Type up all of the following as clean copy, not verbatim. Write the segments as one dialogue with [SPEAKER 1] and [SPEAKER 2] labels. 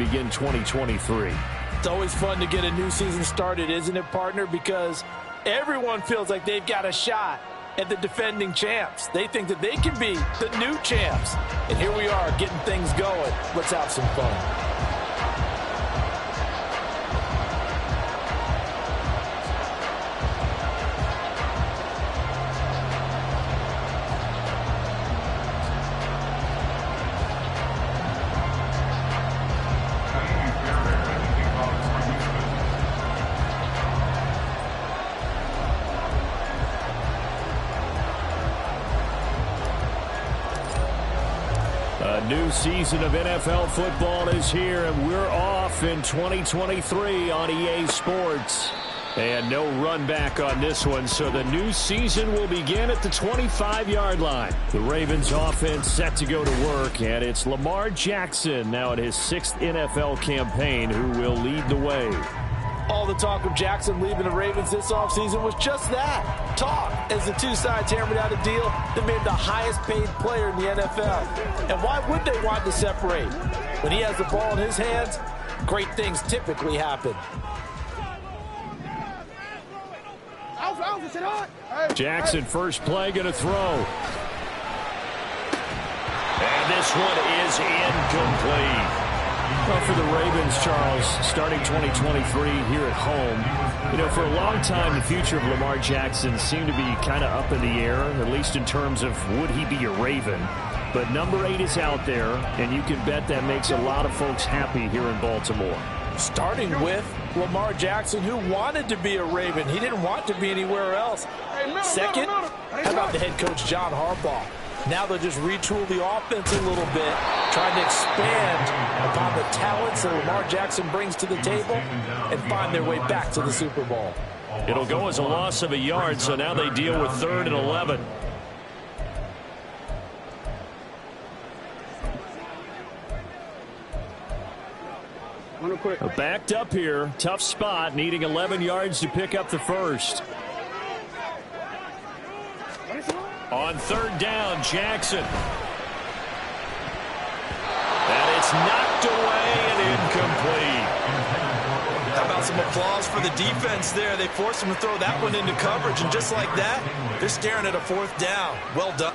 [SPEAKER 1] begin 2023.
[SPEAKER 2] It's always fun to get a new season started, isn't it, partner? Because everyone feels like they've got a shot at the defending champs. They think that they can be the new champs. And here we are getting things going. Let's have some fun.
[SPEAKER 1] A new season of NFL football is here, and we're off in 2023 on EA Sports. And no run back on this one, so the new season will begin at the 25-yard line. The Ravens offense set to go to work, and it's Lamar Jackson now in his 6th NFL campaign who will lead the way.
[SPEAKER 2] All the talk of Jackson leaving the Ravens this offseason was just that, talk, as the two sides hammered out a deal that made the highest paid player in the NFL. And why would they want to separate? When he has the ball in his hands, great things typically happen.
[SPEAKER 1] Jackson first play going to throw. And this one is incomplete. Well, for the Ravens, Charles, starting 2023 here at home, for a long time, the future of Lamar Jackson seemed to be kind of up in the air, at least in terms of would he be a Raven. But number 8 is out there, and you can bet that makes a lot of folks happy here in Baltimore.
[SPEAKER 2] Starting with Lamar Jackson, who wanted to be a Raven. He didn't want to be anywhere else. Second, how about the head coach, John Harbaugh? Now they'll just retool the offense a little bit, trying to expand upon the talents that Lamar Jackson brings to the table and find their way back to the Super Bowl.
[SPEAKER 1] It'll go as a loss of a yard, so now they deal with 3rd and 11. Backed up here, tough spot, needing 11 yards to pick up the first. On 3rd down, Jackson. And it's knocked away and incomplete.
[SPEAKER 2] How about some applause for the defense there? They forced him to throw that one into coverage, and just like that, they're staring at a 4th down. Well done.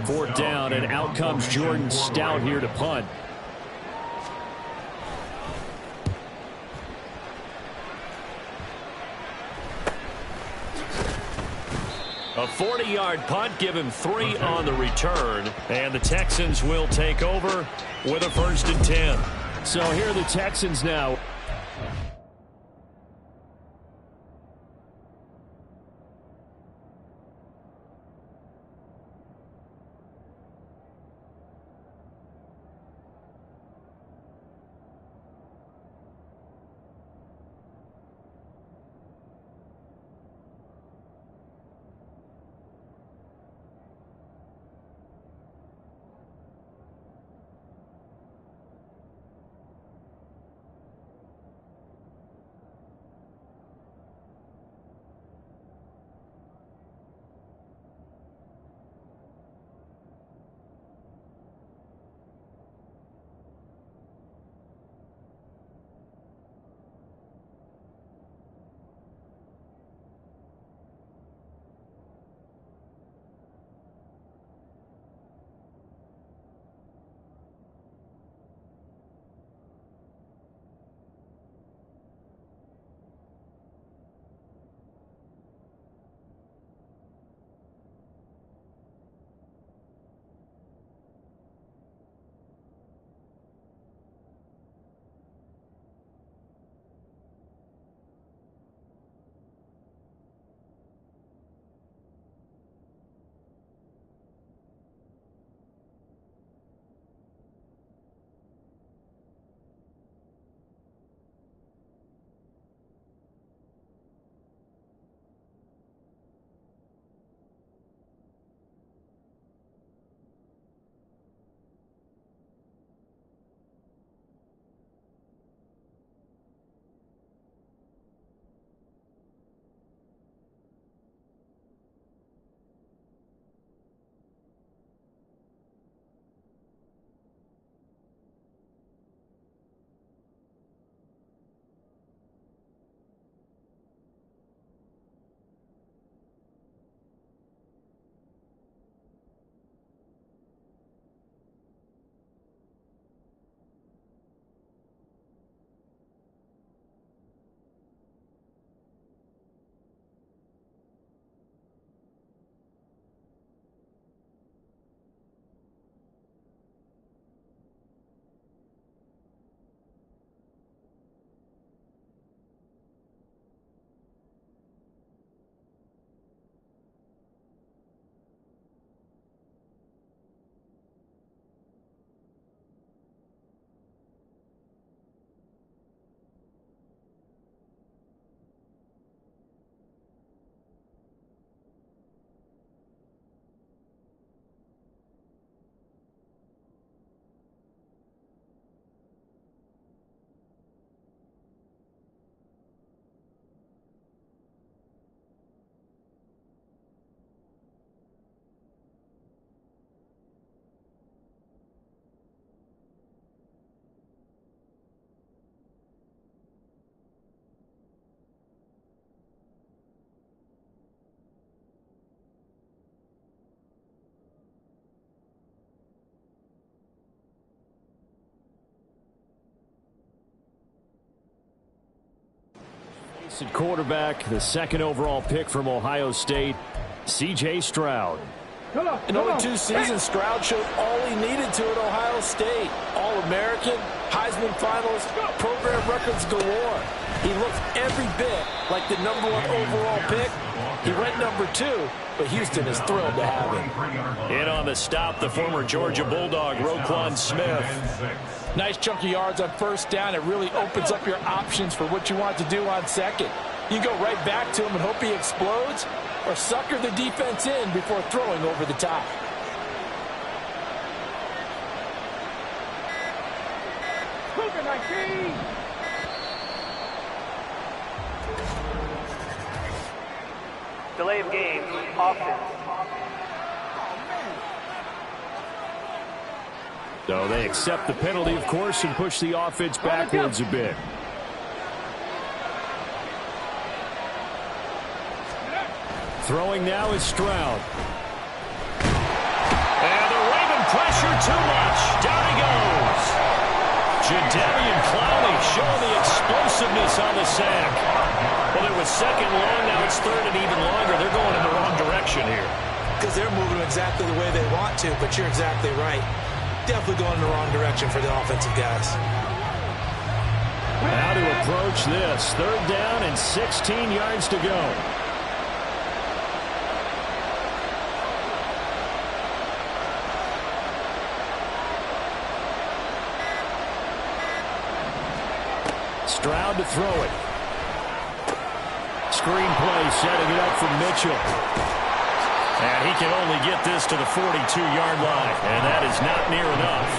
[SPEAKER 1] Fourth down, and out comes Jordan Stout here to punt. A 40-yard punt, give him 3 on the return, and the Texans will take over with a 1st and 10. So here are the Texans now. At quarterback, the second overall pick from Ohio State, C.J. Stroud.
[SPEAKER 2] In only 2 seasons, Stroud showed all he needed to at Ohio State. All-American, Heisman Finals, program records galore. He looks every bit like the #1 overall pick. He went #2, but Houston is thrilled to have him.
[SPEAKER 1] In on the stop, the former Georgia Bulldog, Roquan Smith.
[SPEAKER 2] Nice chunk of yards on first down. It really opens up your options for what you want to do on second. You go right back to him and hope he explodes, or sucker the defense in before throwing over the top.
[SPEAKER 3] Delay of game, offense.
[SPEAKER 1] So they accept the penalty, of course, and push the offense backwards a bit. Throwing now is Stroud. And the Raven pressure too much. Down he goes. Jadeveon Clowney showing the explosiveness on the sack. Well, it was second long. Now it's third and even longer. They're going in the wrong direction here.
[SPEAKER 2] Because they're moving exactly the way they want to, but you're exactly right. Definitely going in the wrong direction for the offensive guys.
[SPEAKER 1] How to approach this. Third down and 16 yards to go. Stroud to throw it. Screen play setting it up for Mitchell. And he can only get this to the 42-yard line. And that is not near enough.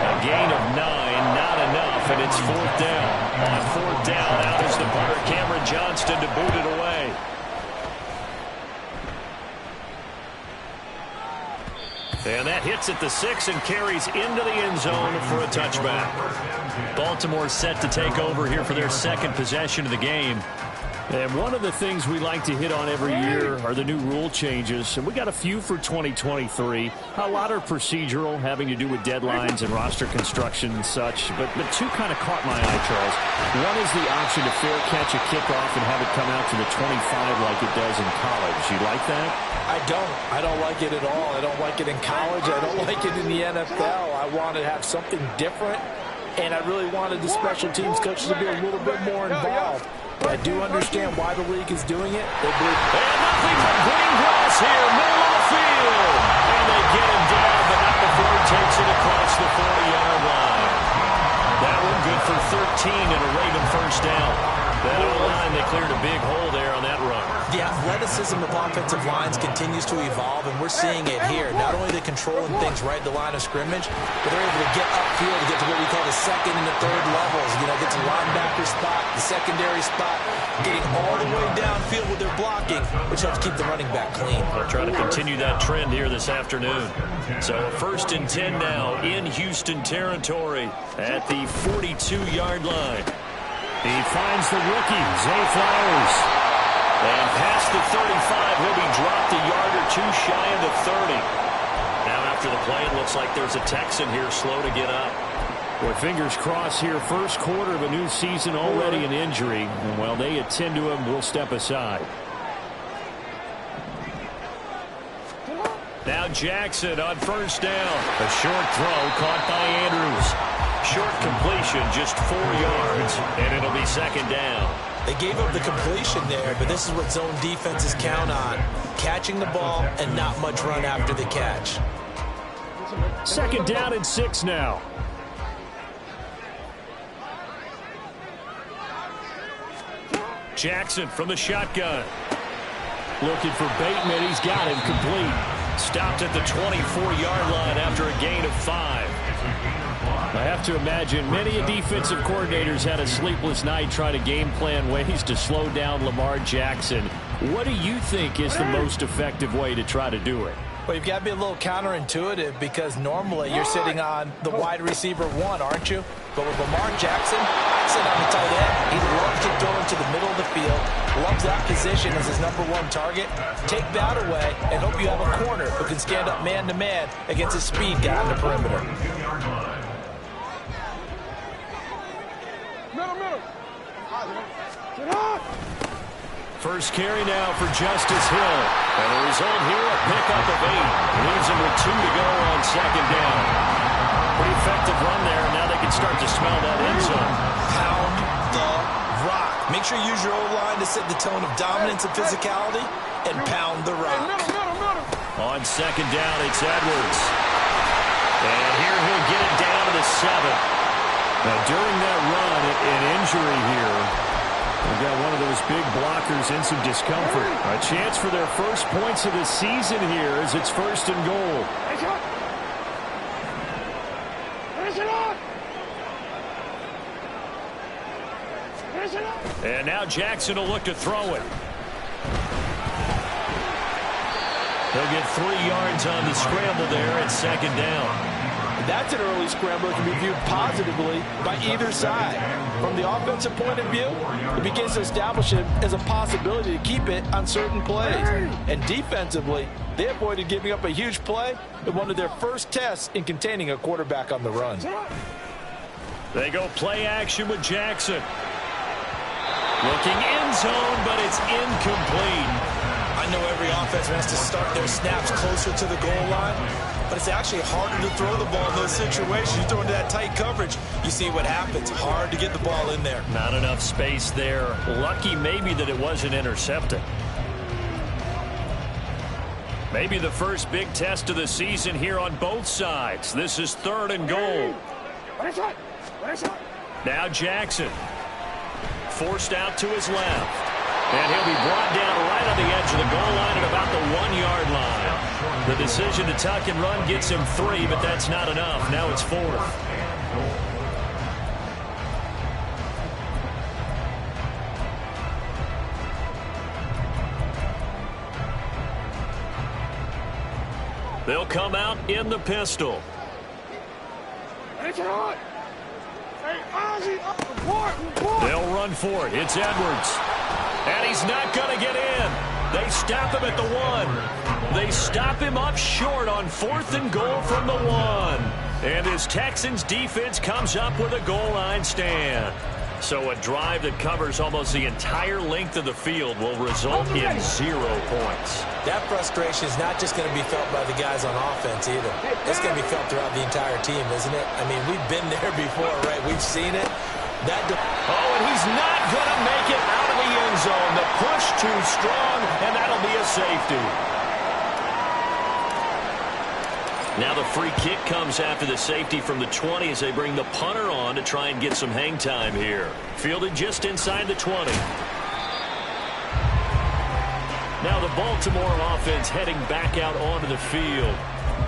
[SPEAKER 1] A gain of 9, not enough, and it's fourth down. On fourth down, out is the punter, Cameron Johnston, to boot it away. And that hits at the 6 and carries into the end zone for a touchback. Baltimore set to take over here for their second possession of the game. And one of the things we like to hit on every year are the new rule changes. And we got a few for 2023. A lot are procedural, having to do with deadlines and roster construction and such. But two kind of caught my eye, Charles. One is the option to fair catch a kickoff and have it come out to the 25 like it does in college. You like that?
[SPEAKER 2] I don't. I don't like it at all. I don't like it in college. I don't like it in the NFL. I want to have something different. And I really wanted the special teams coaches to be a little bit more involved. But I do understand why the league is doing it. They believe.
[SPEAKER 1] And nothing but green grass here, middle of the field. And they get him down, but not before he takes it across the 40-yard line. That one good for 13 and a Raven first down. That O-line, they cleared a big hole there on that run.
[SPEAKER 2] The athleticism of offensive lines continues to evolve, and we're seeing it here. Not only are they controlling things right at the line of scrimmage, but they're able to get upfield to get to what we call the second and the third levels. You know, get to linebacker spot, the secondary spot, getting all the way downfield with their blocking, which helps keep the running back clean.
[SPEAKER 1] We'll try to continue that trend here this afternoon. So first and 10 now in Houston territory at the 42-yard line. He finds the rookie, Zay Flowers. And past the 35, he'll be dropped a yard or two shy of the 30. Now after the play, it looks like there's a Texan here slow to get up. Boy, fingers crossed here. First quarter of a new season, already an injury. And while they attend to him, we'll step aside. Now Jackson on first down. A short throw caught by Andrews. Short completion, just 4 yards, and it'll be second down.
[SPEAKER 2] They gave up the completion there, but this is what zone defenses count on. Catching the ball and not much run after the catch.
[SPEAKER 1] Second down and 6 now. Jackson from the shotgun. Looking for Bateman. He's got him complete. Stopped at the 24-yard line after a gain of 5. I have to imagine many defensive coordinators had a sleepless night trying to game plan ways to slow down Lamar Jackson. What do you think is the most effective way to try to do it?
[SPEAKER 2] Well, you've got to be a little counterintuitive because normally you're sitting on the wide receiver 1, aren't you? But with Lamar Jackson, I sit on the tight end. He loves to throw into the middle of the field, loves that position as his #1 target. Take that away and hope you have a corner who can stand up man-to-man against a speed guy on the perimeter.
[SPEAKER 1] First carry now for Justice Hill. And the result here, a pickup of 8. Leaves him with 2 to go on second down. Pretty effective run there. Now they can start to smell that end zone.
[SPEAKER 2] Pound the rock. Make sure you use your O-line to set the tone of dominance and physicality, and pound the rock.
[SPEAKER 1] On second down, it's Edwards. And here he'll get it down to the 7. Now, during that run, an injury here. We've got one of those big blockers in some discomfort. A chance for their first points of the season here as it's first and goal. And now Jackson will look to throw it. He'll get 3 yards on the scramble there at second down.
[SPEAKER 2] That's an early scramble that can be viewed positively by either side. From the offensive point of view, it begins to establish it as a possibility to keep it on certain plays. And defensively, they avoided giving up a huge play in one of their first tests in containing a quarterback on the run.
[SPEAKER 1] They go play action with Jackson. Looking end zone, but it's incomplete.
[SPEAKER 2] I know every offense wants to start their snaps closer to the goal line, but it's actually harder to throw the ball in those situations. You throw into that tight coverage, you see what happens. Hard to get the ball in there.
[SPEAKER 1] Not enough space there. Lucky maybe that it wasn't intercepted. Maybe the first big test of the season here on both sides. This is third and goal. Now Jackson. Forced out to his left. And he'll be brought down right on the edge of the goal line at about the 1-yard line. The decision to tuck and run gets him 3, but that's not enough. Now it's 4th. They'll come out in the pistol. They'll run for it. It's Edwards. And he's not going to get in. They stop him at the 1. They stop him up short on 4th and goal from the 1. And his Texans defense comes up with a goal line stand. So a drive that covers almost the entire length of the field will result in 0 points.
[SPEAKER 2] That frustration is not just going to be felt by the guys on offense either. It's going to be felt throughout the entire team, isn't it? I mean, we've been there before, right? We've seen it.
[SPEAKER 1] And he's not going to make it out of the end zone. The push too strong, and that'll be a safety. Now the free kick comes after the safety from the 20 as they bring the punter on to try and get some hang time here. Fielded just inside the 20. Now the Baltimore offense heading back out onto the field.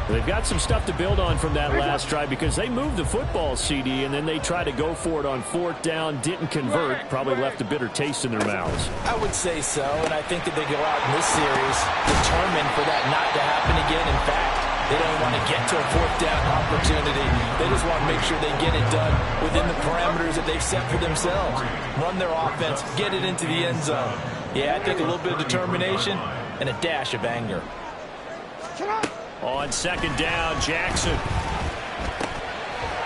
[SPEAKER 1] They've got some stuff to build on from that last drive because they moved the football, CD, and then they tried to go for it on 4th down, didn't convert, probably left a bitter taste in their mouths.
[SPEAKER 2] I would say so, and I think that they go out in this series determined for that not to happen again. In fact, they don't want to get to a 4th down opportunity. They just want to make sure they get it done within the parameters that they've set for themselves. Run their offense, get it into the end zone. Yeah, I think a little bit of determination and a dash of anger.
[SPEAKER 1] On second down, Jackson.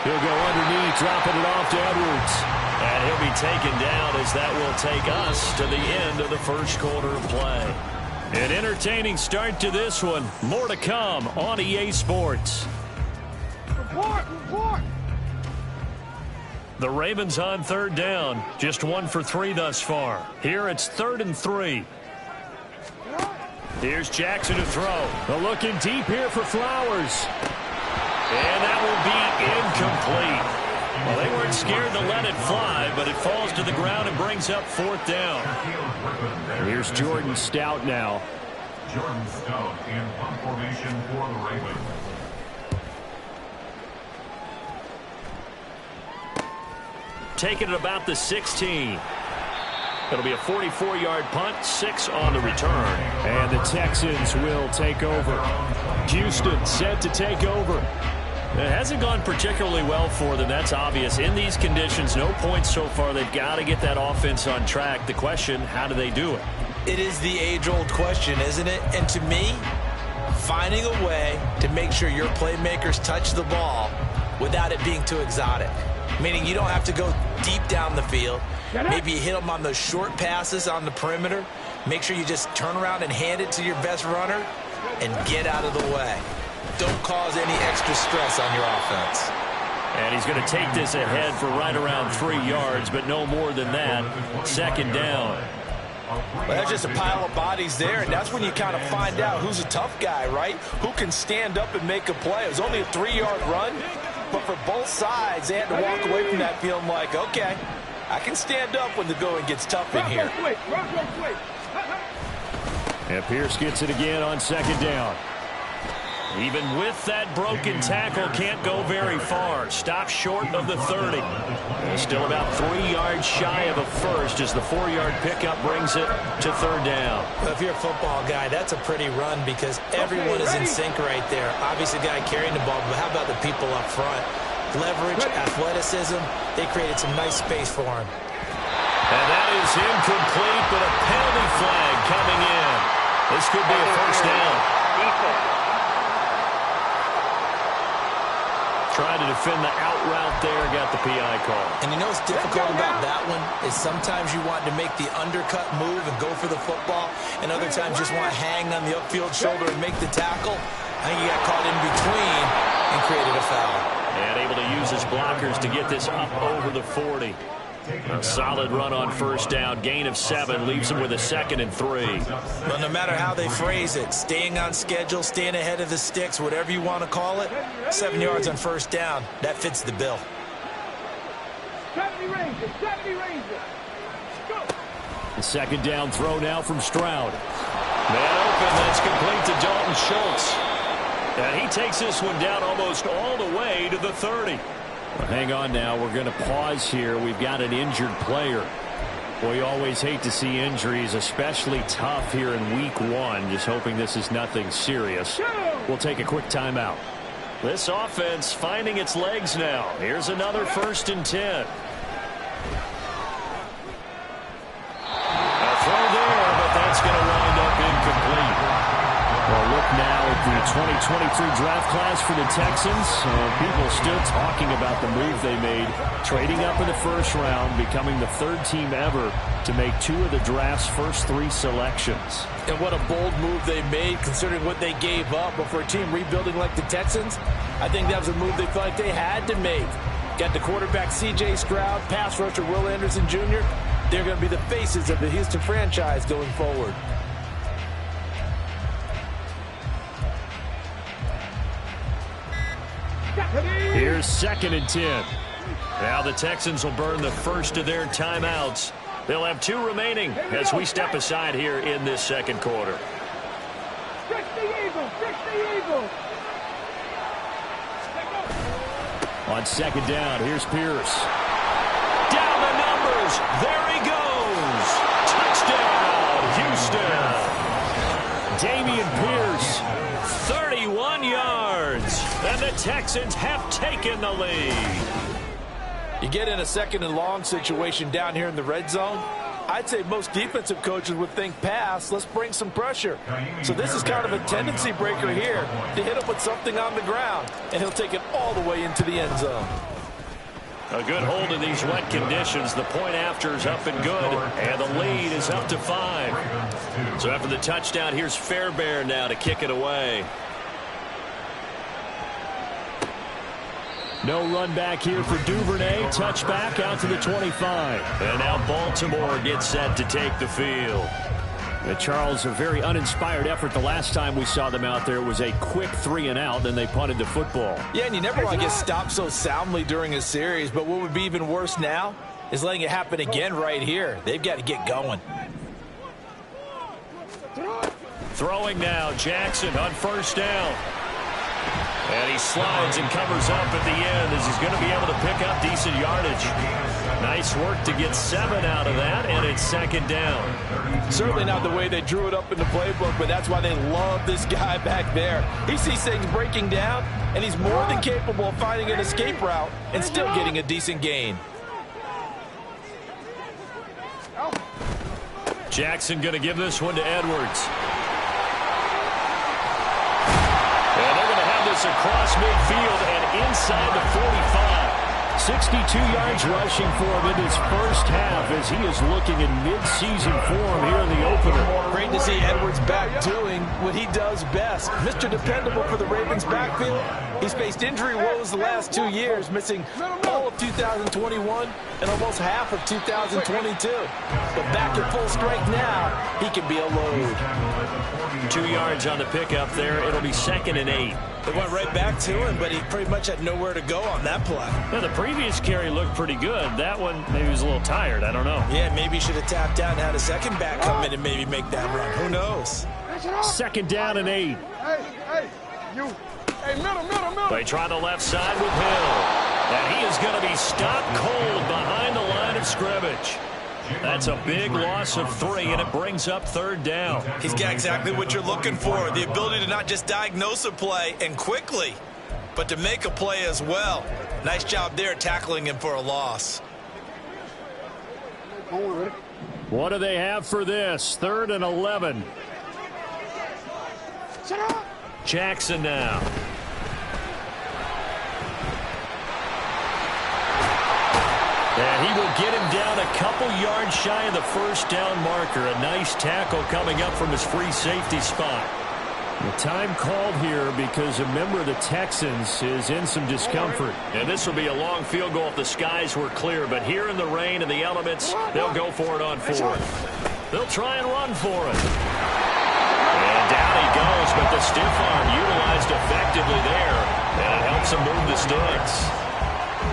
[SPEAKER 1] He'll go underneath, dropping it off to Edwards. And he'll be taken down as that will take us to the end of the first quarter of play. An entertaining start to this one. More to come on EA Sports. Report. The Ravens on 3rd down. Just 1 for 3 thus far. Here it's 3rd and 3. Here's Jackson to throw. They're looking deep here for Flowers. And that will be incomplete. Well, they weren't scared to let it fly, but it falls to the ground and brings up 4th down. Here's Jordan Stout now.
[SPEAKER 3] Jordan Stout in punt formation for the Ravens.
[SPEAKER 1] Taking it about the 16. It'll be a 44-yard punt, 6 on the return. And the Texans will take over. Houston set to take over. It hasn't gone particularly well for them. That's obvious. In these conditions, no points so far. They've got to get that offense on track. The question, how do they do it?
[SPEAKER 2] It is the age-old question, isn't it? And to me, finding a way to make sure your playmakers touch the ball without it being too exotic. meaning you don't have to go deep down the field. Maybe you hit them on those short passes on the perimeter. Make sure you just turn around and hand it to your best runner and get out of the way. Don't cause any extra stress on your offense.
[SPEAKER 1] And he's going to take this ahead for right around 3 yards, but no more than that. Second down.
[SPEAKER 2] Well, there's just a pile of bodies there, and that's when you kind of find out who's a tough guy, right? Who can stand up and make a play. It was only a 3-yard run, but for both sides, they had to walk away from that feeling like, okay, I can stand up when the going gets tough in here.
[SPEAKER 1] And Pierce gets it again on second down. Even with that broken tackle, can't go very far. Stop short of the 30. Still about 3 yards shy of a first as the 4-yard pickup brings it to third down.
[SPEAKER 2] Well, if you're a football guy, that's a pretty run because everyone is in sync right there. Obviously, the guy carrying the ball, but how about the people up front? Leverage, athleticism, they created some nice space for him.
[SPEAKER 1] And that is incomplete, but a penalty flag coming in. This could be a first down. Trying to defend the out route there, got the PI call.
[SPEAKER 2] And you know what's difficult about that one is sometimes you want to make the undercut move and go for the football, and other times just want to hang on the upfield shoulder and make the tackle. I think he got caught in between and created a foul.
[SPEAKER 1] And able to use his blockers to get this up over the 40. A solid run on first down. Gain of 7 leaves him with a 2nd and 3.
[SPEAKER 2] Well, no matter how they phrase it, staying on schedule, staying ahead of the sticks, whatever you want to call it, 7 yards on first down, that fits the bill.
[SPEAKER 4] 70 Rangers, 70 Rangers. Go.
[SPEAKER 1] The second down throw now from Stroud. Man open, that's complete to Dalton Schultz. And he takes this one down almost all the way to the 30. Well, hang on now. We're going to pause here. We've got an injured player. Well, you always hate to see injuries, especially tough here in week 1. Just hoping this is nothing serious. We'll take a quick timeout. This offense finding its legs now. Here's another 1st and 10. A throw there, but that's going to wind up incomplete. Well, look now at the 2023 draft class for the Texans. People still talking about the move they made, trading up in the first round, becoming the 3rd team ever to make 2 of the draft's first 3 selections.
[SPEAKER 2] And what a bold move they made, considering what they gave up. But for a team rebuilding like the Texans, I think that was a move they felt like they had to make. Got the quarterback C.J. Stroud, pass rusher Will Anderson Jr. They're going to be the faces of the Houston franchise going forward.
[SPEAKER 1] Here's 2nd and 10. Now the Texans will burn the first of their timeouts. They'll have 2 remaining as we step aside here in this second quarter.
[SPEAKER 4] Fix the Eagles, fix the Eagles.
[SPEAKER 1] On second down, here's Pierce. Down the numbers. There he goes. Touchdown, Houston. Dameon Pierce, 31 yards. And the Texans have taken the lead.
[SPEAKER 2] You get in a 2nd and long situation down here in the red zone. I'd say most defensive coaches would think pass, let's bring some pressure. So this is kind of a tendency breaker here to hit him with something on the ground, and he'll take it all the way into the end zone.
[SPEAKER 1] A good hold in these wet conditions. The point after is up and good, and the lead is up to 5. So after the touchdown, here's Fairbairn now to kick it away. No run back here for Duvernay. Touchback out to the 25. And now Baltimore gets set to take the field. Charles, a very uninspired effort. The last time we saw them out there was a quick 3 and out, then they punted the football.
[SPEAKER 2] Yeah, and you never want to get stopped so soundly during a series, but what would be even worse now is letting it happen again right here. They've got to get going.
[SPEAKER 1] Throwing now, Jackson on first down. And he slides and covers up at the end as he's going to be able to pick up decent yardage. Nice work to get 7 out of that, and it's 2nd down.
[SPEAKER 2] Certainly not the way they drew it up in the playbook, but that's why they love this guy back there. He sees things breaking down, and he's more than capable of finding an escape route and still getting a decent gain.
[SPEAKER 1] Jackson going to give this one to Edwards. And they're going to have this across midfield and inside the 45. 62 yards rushing for him in his first half as he is looking in mid-season form here in the opener.
[SPEAKER 2] Great to see Edwards back doing what he does best. Mr. Dependable for the Ravens backfield. He's faced injury woes the last 2 years, missing all of 2021 and almost half of 2022. But back at full strength now, he can be a load.
[SPEAKER 1] 2 yards on the pickup there. It'll be 2nd and 8.
[SPEAKER 2] They went right back to him, but he pretty much had nowhere to go on that play.
[SPEAKER 1] Now, the previous carry looked pretty good. That one, maybe he was a little tired. I don't know.
[SPEAKER 2] Yeah, maybe he should have tapped out and had a second back come in and maybe make that run. Who knows?
[SPEAKER 1] 2nd down and 8.
[SPEAKER 4] Middle.
[SPEAKER 1] They try the left side with Hill. And he is going to be stopped cold behind the line of scrimmage. That's a big loss of 3, and it brings up 3rd down.
[SPEAKER 2] He's got exactly what you're looking for, the ability to not just diagnose a play and quickly, but to make a play as well. Nice job there tackling him for a loss.
[SPEAKER 1] What do they have for this? 3rd and 11. Jackson now. And he will get him down a couple yards shy of the 1st down marker. A nice tackle coming up from his free safety spot. The time called here because a member of the Texans is in some discomfort. And this will be a long field goal if the skies were clear. But here in the rain and the elements, they'll go for it on 4th. They'll try and run for it. And down he goes, but the stiff arm utilized effectively there. And it helps him move the sticks.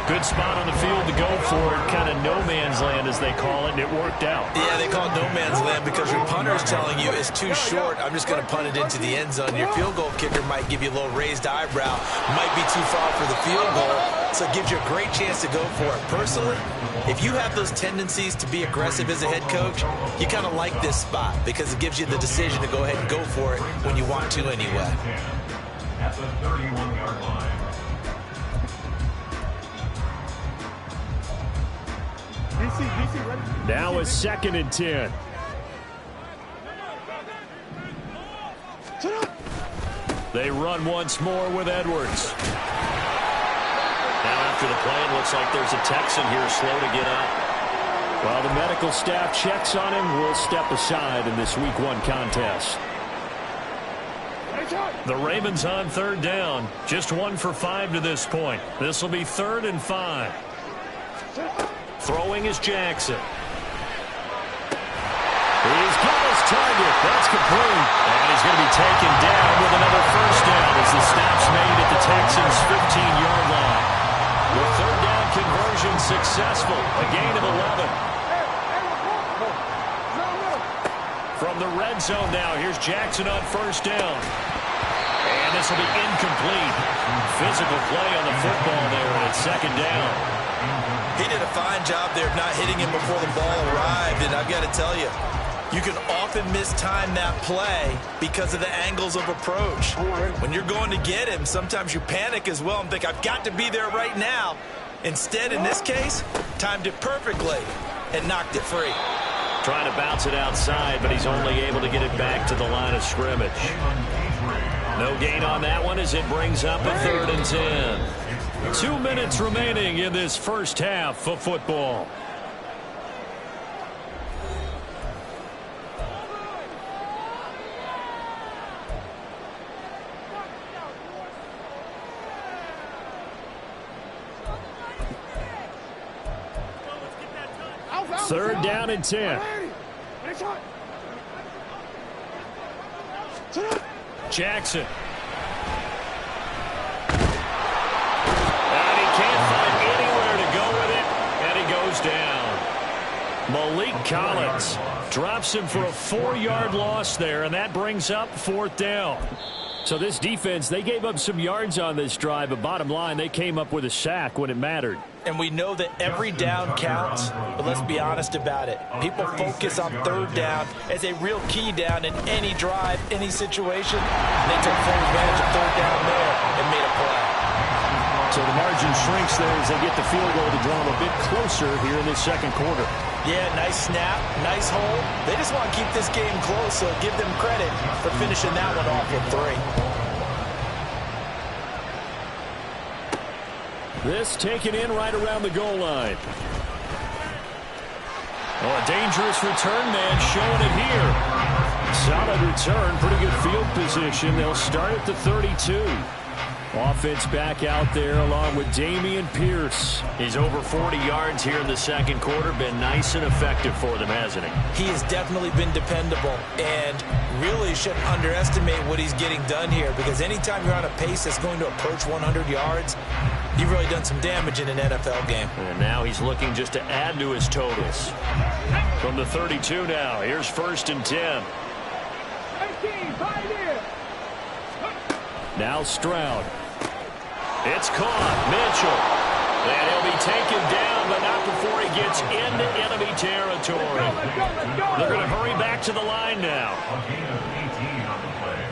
[SPEAKER 1] Good spot on the field to go for it. Kind of no man's land, as they call it, and it worked out.
[SPEAKER 2] Yeah, they call it no man's land because your punter is telling you it's too short. I'm just going to punt it into the end zone. Your field goal kicker might give you a little raised eyebrow. Might be too far for the field goal, so it gives you a great chance to go for it. Personally, if you have those tendencies to be aggressive as a head coach, you kind of like this spot because it gives you the decision to go ahead and go for it when you want to anyway.
[SPEAKER 3] At the 31-yard line.
[SPEAKER 4] DC, ready?
[SPEAKER 1] Now it's 2nd and 10. They run once more with Edwards. Now after the play, it looks like there's a Texan here slow to get up. While the medical staff checks on him, we'll step aside in this Week 1 contest. The Ravens on 3rd down. Just 1 for 5 to this point. This will be 3rd and 5. Throwing is Jackson. He's got his target. That's complete. And he's going to be taken down with another 1st down as the snap's made at the Texans' 15-yard line. The 3rd down conversion successful. A gain of 11. From the red zone now, here's Jackson on 1st down. And this will be incomplete. Physical play on the football there, and it's 2nd down.
[SPEAKER 2] He did a fine job there of not hitting him before the ball arrived, and I've got to tell you, you can often mistime that play because of the angles of approach. When you're going to get him, sometimes you panic as well and think, I've got to be there right now. Instead, in this case, timed it perfectly and knocked it free.
[SPEAKER 1] Trying to bounce it outside, but he's only able to get it back to the line of scrimmage. No gain on that one as it brings up a 3rd and 10. 2 minutes remaining in this first half of football. Third down and 10. Jackson. And he can't find anywhere to go with it, and he goes down. Malik Collins drops him for a 4-yard loss there, and that brings up 4th down. So this defense, they gave up some yards on this drive, but bottom line, they came up with a sack when it mattered.
[SPEAKER 2] And we know that every down counts, but let's be honest about it. People focus on 3rd down as a real key down in any drive, any situation. And they took full advantage of 3rd down there and made a play.
[SPEAKER 1] So the margin shrinks there as they get the field goal to draw them a bit closer here in this second quarter.
[SPEAKER 2] Yeah, nice snap, nice hold. They just want to keep this game close, so give them credit for finishing that one off with 3.
[SPEAKER 1] This taken in right around the goal line. Oh, a dangerous return man showing it here. Solid return, pretty good field position. They'll start at the 32. Offense back out there along with Dameon Pierce.
[SPEAKER 5] He's over 40 yards here in the second quarter. Been nice and effective for them, hasn't he?
[SPEAKER 2] He has definitely been dependable, and really shouldn't underestimate what he's getting done here, because anytime you're on a pace that's going to approach 100 yards, you've really done some damage in an NFL game.
[SPEAKER 5] And now he's looking just to add to his totals.
[SPEAKER 1] From the 32 now, here's 1st and 10.
[SPEAKER 4] 18, pioneer.
[SPEAKER 1] Now Stroud. It's caught. Mitchell. And he'll be taken down, but not before he gets into enemy territory. They're going to hurry back to the line now.
[SPEAKER 3] A gain of 18 on the play.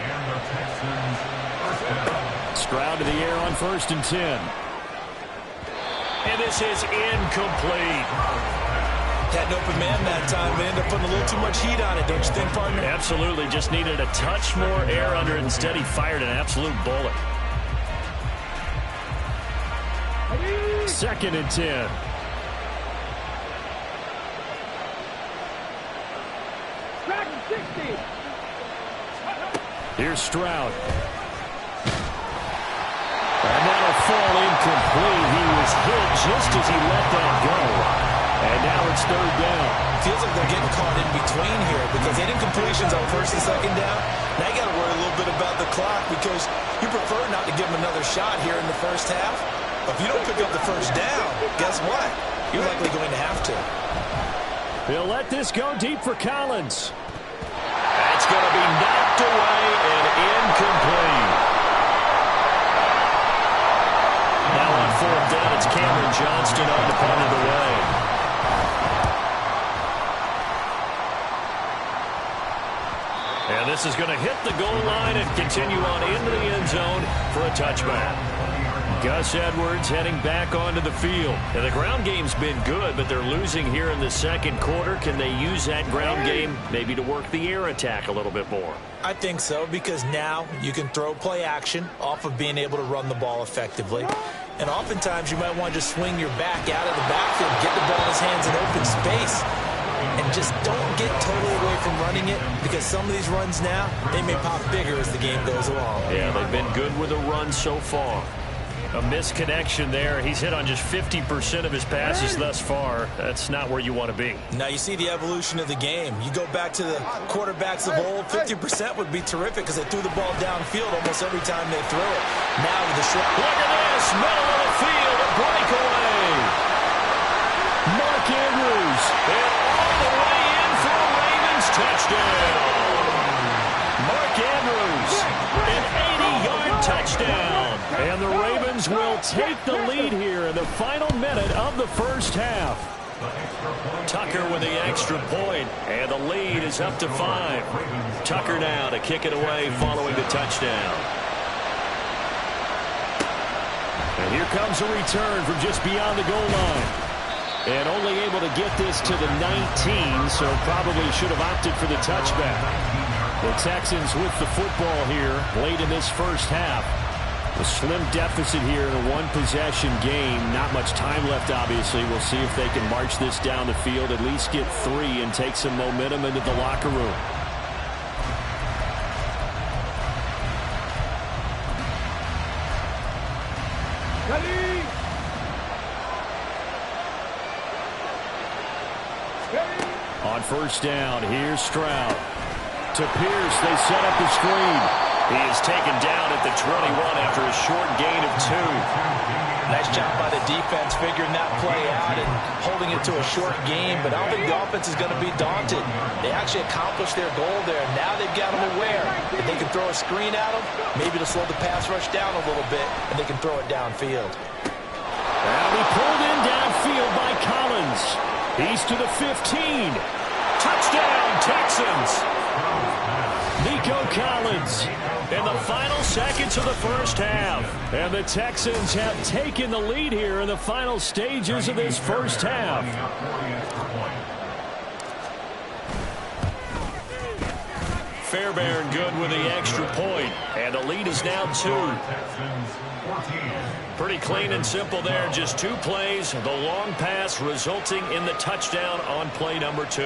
[SPEAKER 3] And the Texans first down.
[SPEAKER 1] Stroud to the air on 1st and 10. And this is incomplete.
[SPEAKER 2] Had an open man that time, but ended up putting a little too much heat on it, don't you think, partner?
[SPEAKER 1] Absolutely. Just needed a touch more air under it. Instead, he fired an absolute bullet. 2nd and 10.
[SPEAKER 4] Track 60.
[SPEAKER 1] Here's Stroud. And that'll fall incomplete. He was hit just as he let that go. And now it's 3rd down.
[SPEAKER 2] Feels like they're getting caught in between here, because they did incompletions on 1st and 2nd down. Now you got to worry a little bit about the clock, because you prefer not to give them another shot here in the first half. But if you don't pick up the 1st down, guess what? You're likely going to have to.
[SPEAKER 1] He'll let this go deep for Collins. That's going to be knocked away and incomplete. Now on 4th down, it's Cameron Johnston on the punt of the way. And this is going to hit the goal line and continue on into the end zone for a touchback. Gus Edwards heading back onto the field. And the ground game's been good, but they're losing here in the second quarter. Can they use that ground game maybe to work the air attack a little bit more?
[SPEAKER 2] I think so, because now you can throw play action off of being able to run the ball effectively. And oftentimes you might want to just swing your back out of the backfield, get the ball in his hands in open space, and just don't get totally away from running it, because some of these runs now, they may pop bigger as the game goes along.
[SPEAKER 1] Yeah, they've been good with a run so far. A misconnection there. He's hit on just 50% of his passes thus far. That's not where you want to be.
[SPEAKER 2] Now you see the evolution of the game. You go back to the quarterbacks of old, 50% would be terrific because they threw the ball downfield almost every time they threw it. Now with the short...
[SPEAKER 1] Look at this! Middle of the field, a breakaway! Mark Andrews, and all the way in for a Ravens touchdown! Mark Andrews, an 80-yard touchdown! And the Ravens will take the lead here in the final minute of the first half. Tucker with the extra point, and the lead is up to 5. Tucker now to kick it away following the touchdown. And here comes a return from just beyond the goal line. And only able to get this to the 19, so probably should have opted for the touchback. The Texans with the football here late in this first half. A slim deficit here in a one-possession game. Not much time left, obviously. We'll see if they can march this down the field, at least get 3, and take some momentum into the locker room.
[SPEAKER 4] Ready?
[SPEAKER 1] On 1st down, here's Stroud. To Pierce, they set up the screen. He is taken down at the 21 after a short gain of 2.
[SPEAKER 2] Nice job by the defense figuring that play out and holding it to a short game, but I don't think the offense is going to be daunted. They actually accomplished their goal there. Now they've got them aware that they can throw a screen at them, maybe to slow the pass rush down a little bit, and they can throw it downfield.
[SPEAKER 1] Now he pulled in downfield by Collins. He's to the 15. Touchdown, Texans. Nico Collins in the final seconds of the first half. And the Texans have taken the lead here in the final stages of this first half. Fairbairn good with the extra point. And the lead is now 2.
[SPEAKER 3] Texans 14.
[SPEAKER 1] Pretty clean and simple there. Just 2 plays. The long pass resulting in the touchdown on play number 2.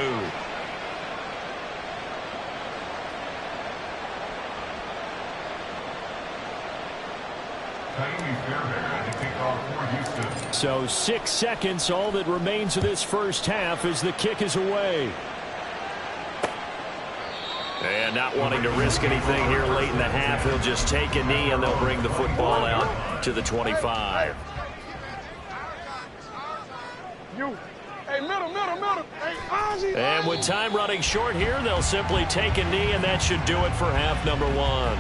[SPEAKER 1] So 6 seconds, all that remains of this first half as the kick is away. And not wanting to risk anything here late in the half, he'll just take a knee and they'll bring the football out to the 25. And with time running short here, they'll simply take a knee, and that should do it for half number 1.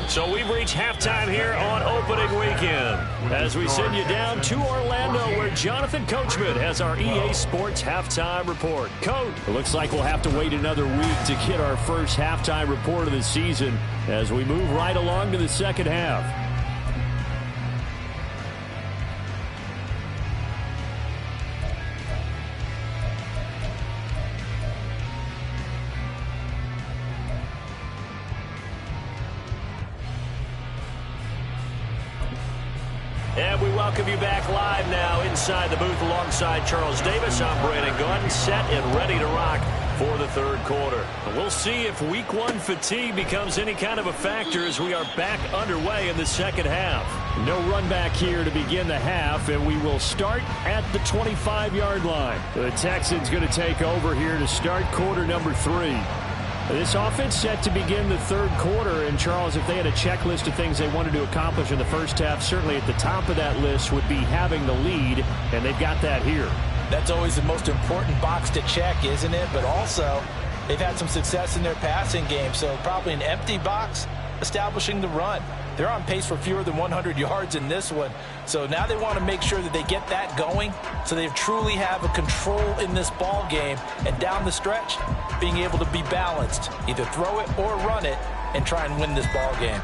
[SPEAKER 1] So we've reached halftime here on opening weekend as we send you down to Orlando where Jonathan Coachman has our EA Sports halftime report. Coach, it looks like we'll have to wait another week to get our first halftime report of the season as we move right along to the second half. And we welcome you back live now inside the booth alongside Charles Davis. I'm Brandon Gordon, set and ready to rock for the third quarter. We'll see if week 1 fatigue becomes any kind of a factor as we are back underway in the second half. No run back here to begin the half, and we will start at the 25-yard line. The Texans going to take over here to start quarter number 3. This offense set to begin the third quarter, and Charles, if they had a checklist of things they wanted to accomplish in the first half, certainly at the top of that list would be having the lead, and they've got that here.
[SPEAKER 2] That's always the most important box to check, isn't it? But also, they've had some success in their passing game, so probably an empty box establishing the run. They're on pace for fewer than 100 yards in this one. So now they want to make sure that they get that going so they truly have a control in this ball game. And down the stretch, being able to be balanced. Either throw it or run it and try and win this ball game.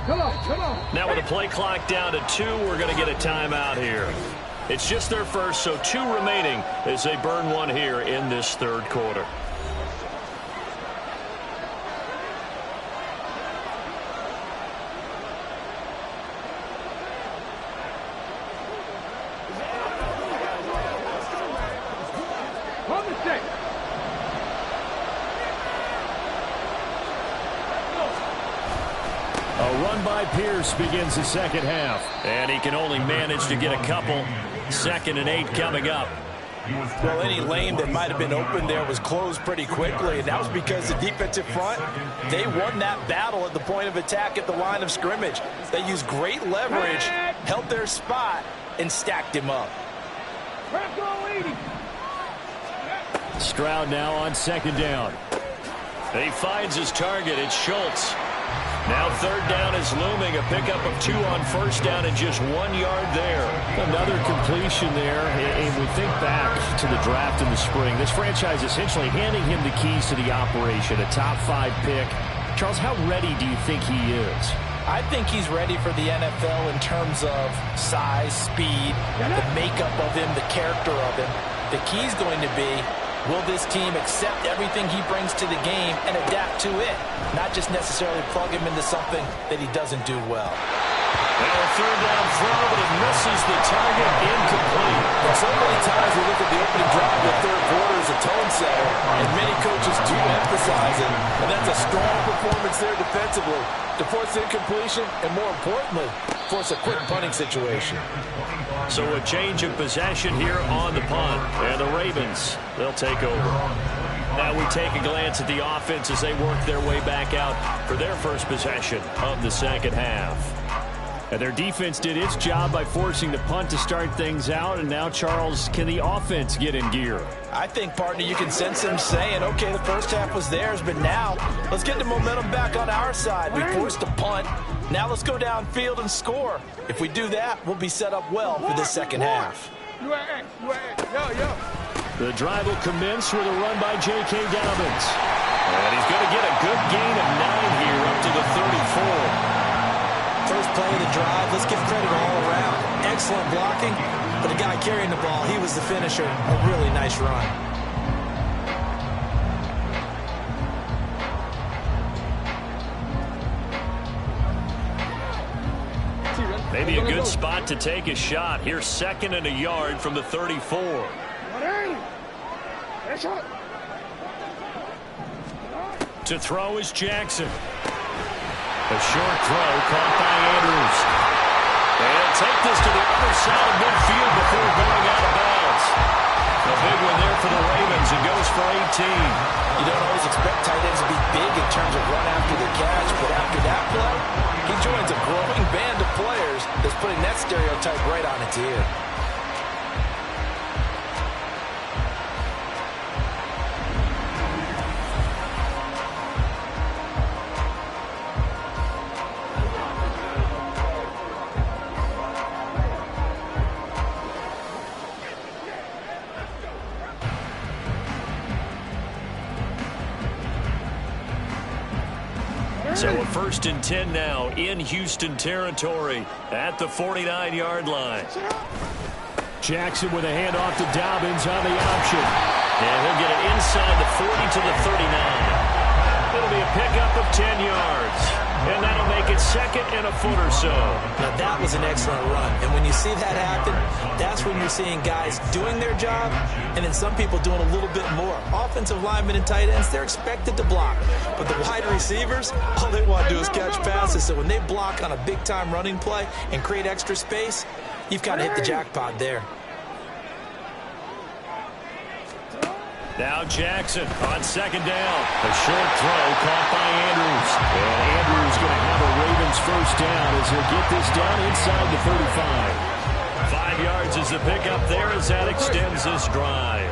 [SPEAKER 4] Come on.
[SPEAKER 1] Now with the play clock down to 2, we're going to get a timeout here. It's just their first, so 2 remaining as they burn one here in this third quarter. Pierce begins the second half, and he can only manage to get a couple. 2nd and 8 coming up.
[SPEAKER 2] Well, any lane that might have been open there was closed pretty quickly, and that was because the defensive front, they won that battle at the point of attack at the line of scrimmage. They used great leverage, held their spot, and stacked him up.
[SPEAKER 1] Stroud now on 2nd down. He finds his target. It's Schultz. Now 3rd down is looming. A pickup of 2 on 1st down and just 1 yard there. Another completion there. And we think back to the draft in the spring. This franchise essentially handing him the keys to the operation, a top 5 pick. Charles, how ready do you think he is?
[SPEAKER 2] I think he's ready for the NFL in terms of size, speed, the makeup of him, the character of him. The key's going to be, will this team accept everything he brings to the game and adapt to it? Not just necessarily plug him into something that he doesn't do well.
[SPEAKER 1] Now a 3rd down throw, but it misses the target, incomplete.
[SPEAKER 2] Well, so many times we look at the opening drive of the third quarter as a tone setter, and many coaches do emphasize it, and that's a strong performance there defensively to force incompletion and, more importantly, force a quick punting situation.
[SPEAKER 1] So a change of possession here on the punt, and the Ravens, they'll take over. Now we take a glance at the offense as they work their way back out for their first possession of the second half. And their defense did its job by forcing the punt to start things out. And now, Charles, can the offense get in gear?
[SPEAKER 2] I think, partner, you can sense them saying, okay, the first half was theirs, but now let's get the momentum back on our side. We forced a punt. Now let's go downfield and score. If we do that, we'll be set up well for this second half.
[SPEAKER 1] The drive will commence with a run by J.K. Dobbins. And he's going to get a good gain of 9 here up to the 34.
[SPEAKER 2] First play of the drive, let's give credit all around. Excellent blocking, but the guy carrying the ball, he was the finisher. A really nice run.
[SPEAKER 1] Maybe a good spot to take a shot. Here's 2nd and a yard from the 34. To throw is Jackson. A short throw caught by Andrews. They'll take this to the other side of midfield before going out of bounds. A big one there for the Ravens. It goes for 18.
[SPEAKER 2] You don't always expect tight ends to be big in terms of run after the catch, but after that play, he joins a growing band of players that's putting that stereotype right on its ear.
[SPEAKER 1] So a 1st and 10 now in Houston territory at the 49-yard line. Jackson with a handoff to Dobbins on the option. And he'll get it inside the 40 to the 39. It'll be a pickup of 10 yards. And that'll make it 2nd and a foot or so.
[SPEAKER 2] Now that was an excellent run. And when you see that happen, that's when you're seeing guys doing their job and then some people doing a little bit more. Offensive linemen and tight ends, they're expected to block. But the wide receivers, all they want to do is catch passes. So when they block on a big-time running play and create extra space, you've kind of hit the jackpot there.
[SPEAKER 1] Now Jackson on 2nd down. A short throw caught by Andrews. And Andrews going to have a Ravens 1st down as he'll get this down inside the 35. 5 yards is the pickup there as that extends this drive.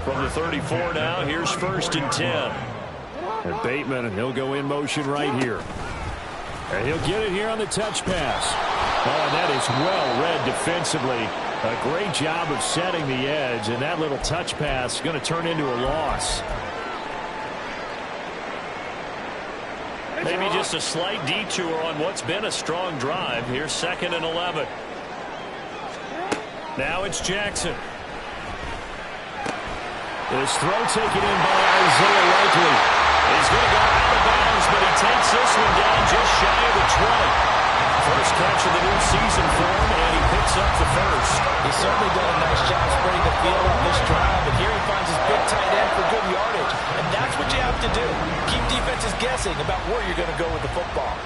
[SPEAKER 1] From the 34 now, here's 1st and 10. And Bateman, and he'll go in motion right here. And he'll get it here on the touch pass. Oh, and that is well read defensively. A great job of setting the edge, and that little touch pass is going to turn into a loss. Maybe just a slight detour on what's been a strong drive. Here's 2nd and 11. Now it's Jackson. This throw taken in by Isaiah Likely. He's going to go out of bounds, but he takes this one down just shy of the 20. First catch of the new season for him, and he picks up the 1st.
[SPEAKER 2] He's certainly done a nice job spreading the field on this drive, and here he finds his big tight end for good yardage. And that's what you have to do. Keep defenses guessing about where you're going to go with the football.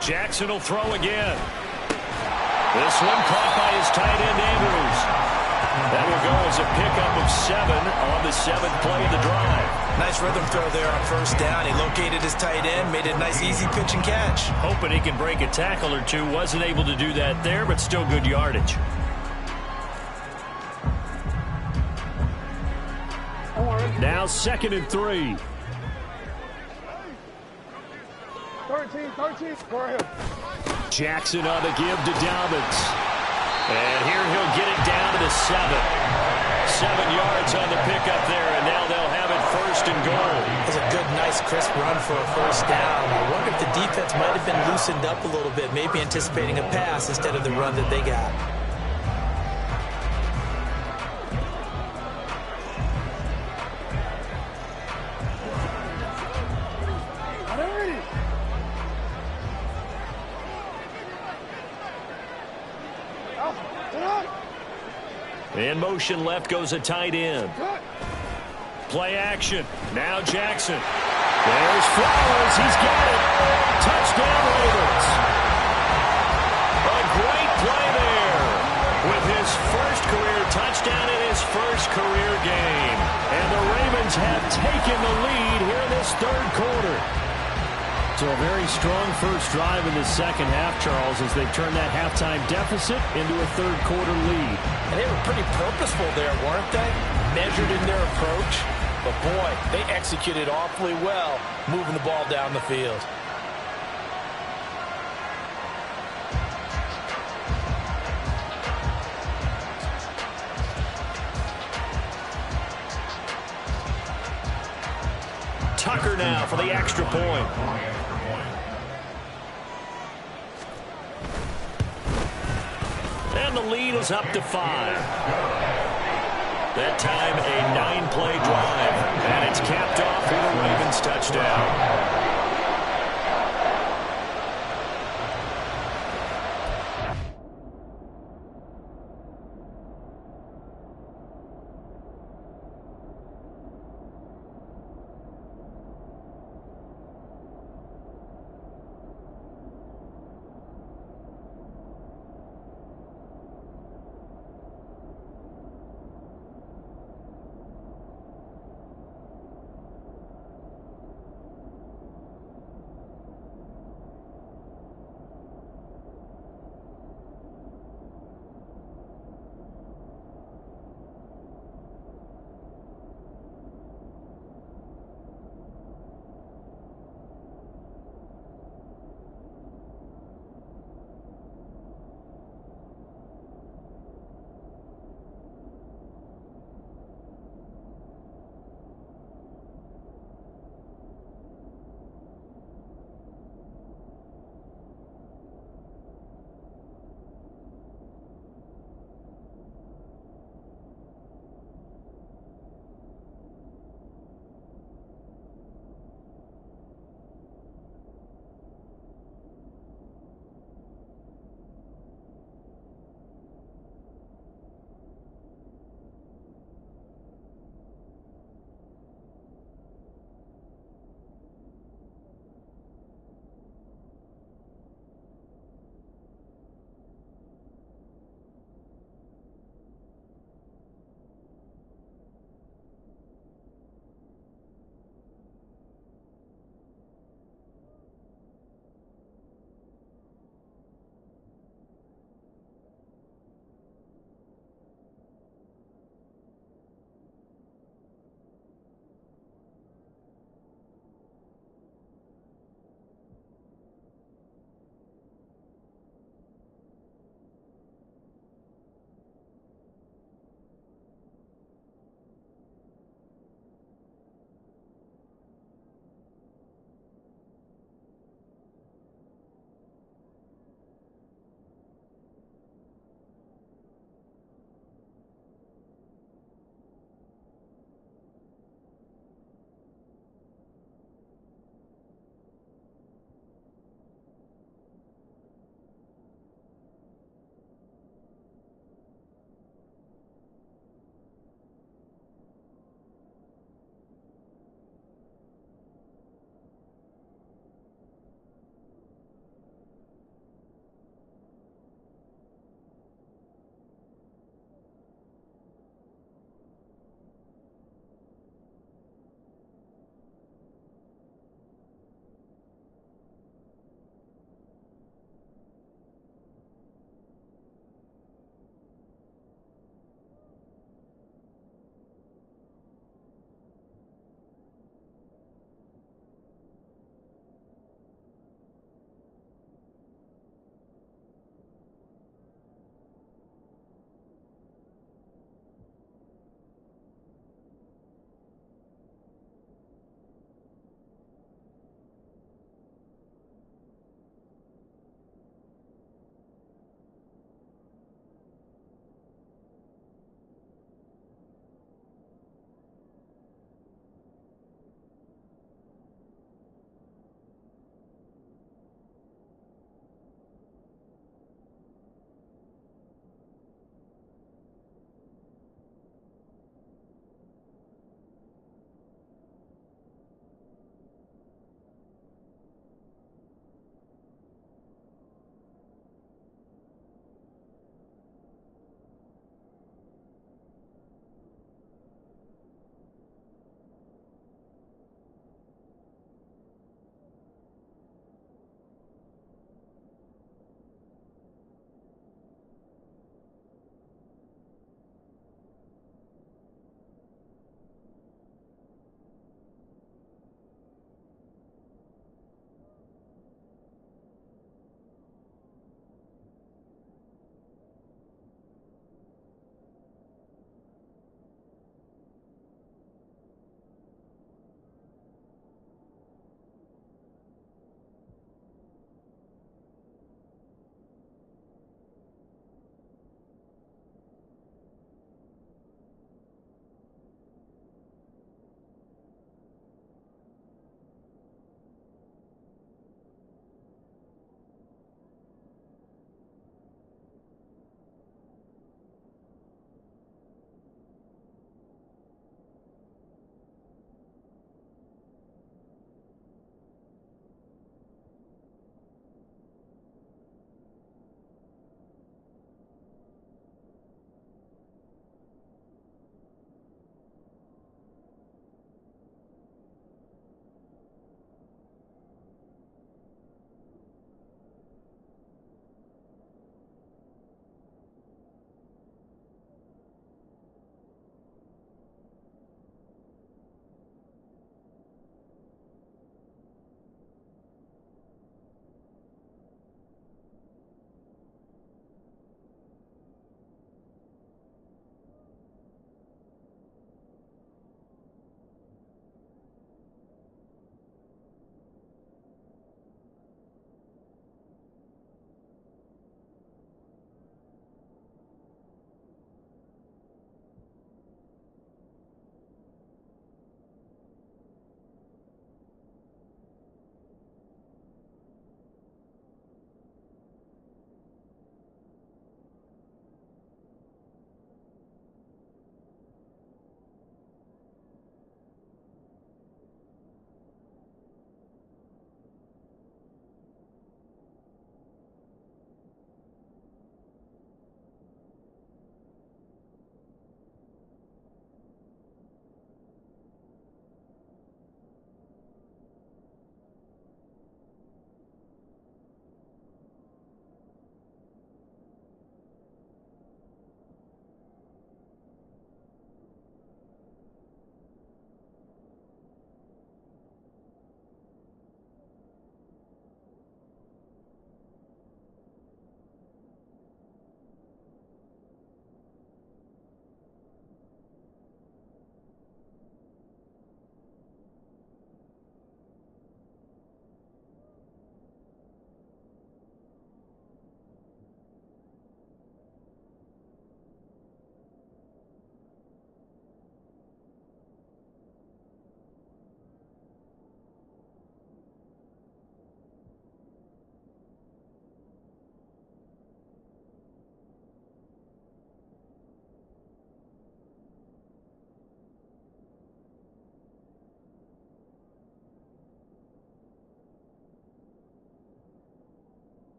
[SPEAKER 1] Jackson will throw again. This one caught by his tight end, Andrews. That will go as a pickup of 7 on the 7th play of the drive.
[SPEAKER 2] Nice rhythm throw there on 1st down. He located his tight end, made it a nice easy pitch and catch.
[SPEAKER 1] Hoping he can break a tackle or two. Wasn't able to do that there, but still good yardage. Now 2nd and 3.
[SPEAKER 4] 13, go ahead.
[SPEAKER 1] Jackson on the give to Dobbins. And here he'll get it down to the 7. 7 yards on the pickup there, and now they'll have it 1st and goal.
[SPEAKER 2] That's a good, nice, crisp run for a 1st down. I wonder if the defense might have been loosened up a little bit, maybe anticipating a pass instead of the run that they got.
[SPEAKER 1] In motion left goes a tight end. Play action. Now Jackson. There's Flowers. He's got it. Touchdown Ravens. A great play there with his first career touchdown in his first career game. And the Ravens have taken the lead here in this 3rd quarter. So a very strong first drive in the 2nd half, Charles, as they turn that halftime deficit into a 3rd quarter lead.
[SPEAKER 2] And they were pretty purposeful there, weren't they? Measured in their approach. But boy, they executed awfully well, moving the ball down the field.
[SPEAKER 5] Tucker now for the extra point. And the lead is up to 5. That time, a 9-play drive. And it's capped off with a Ravens touchdown.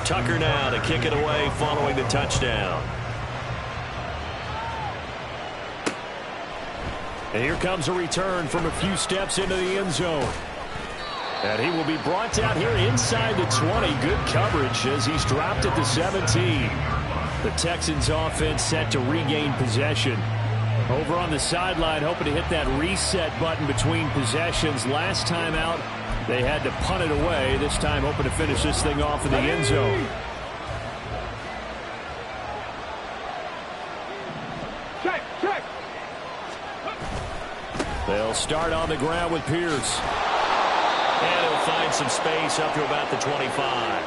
[SPEAKER 5] Tucker now to kick it away following the touchdown.
[SPEAKER 1] And here comes a return from a few steps into the end zone. And he will be brought down here inside the 20. Good coverage as he's dropped at the 17. The Texans offense set to regain possession. Over on the sideline, hoping to hit that reset button between possessions. Last time out, they had to punt it away. This time hoping to finish this thing off in the end zone.
[SPEAKER 4] Check, check.
[SPEAKER 1] They'll start on the ground with Pierce.
[SPEAKER 5] And he'll find some space up to about the 25.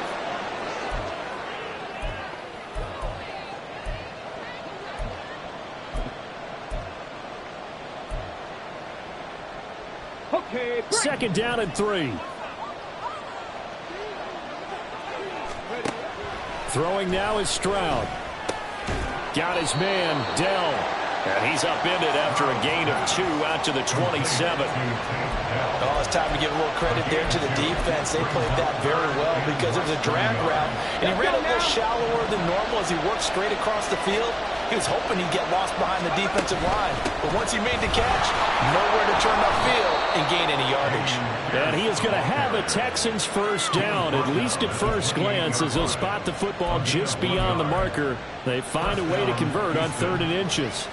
[SPEAKER 4] Okay, break.
[SPEAKER 1] Second down and 3. Throwing now is Stroud. Got his man, Dell.
[SPEAKER 5] And he's upended after a gain of 2 out to the 27.
[SPEAKER 2] Oh, it's time to give a little credit there to the defense. They played that very well because it was a drag route, and he ran a little shallower than normal as he worked straight across the field. He was hoping he'd get lost behind the defensive line, but once he made the catch, nowhere to turn upfield and gain any yardage.
[SPEAKER 1] And he is going to have a Texans first down, at least at first glance, as they'll spot the football just beyond the marker. They find a way to convert on 3rd and inches.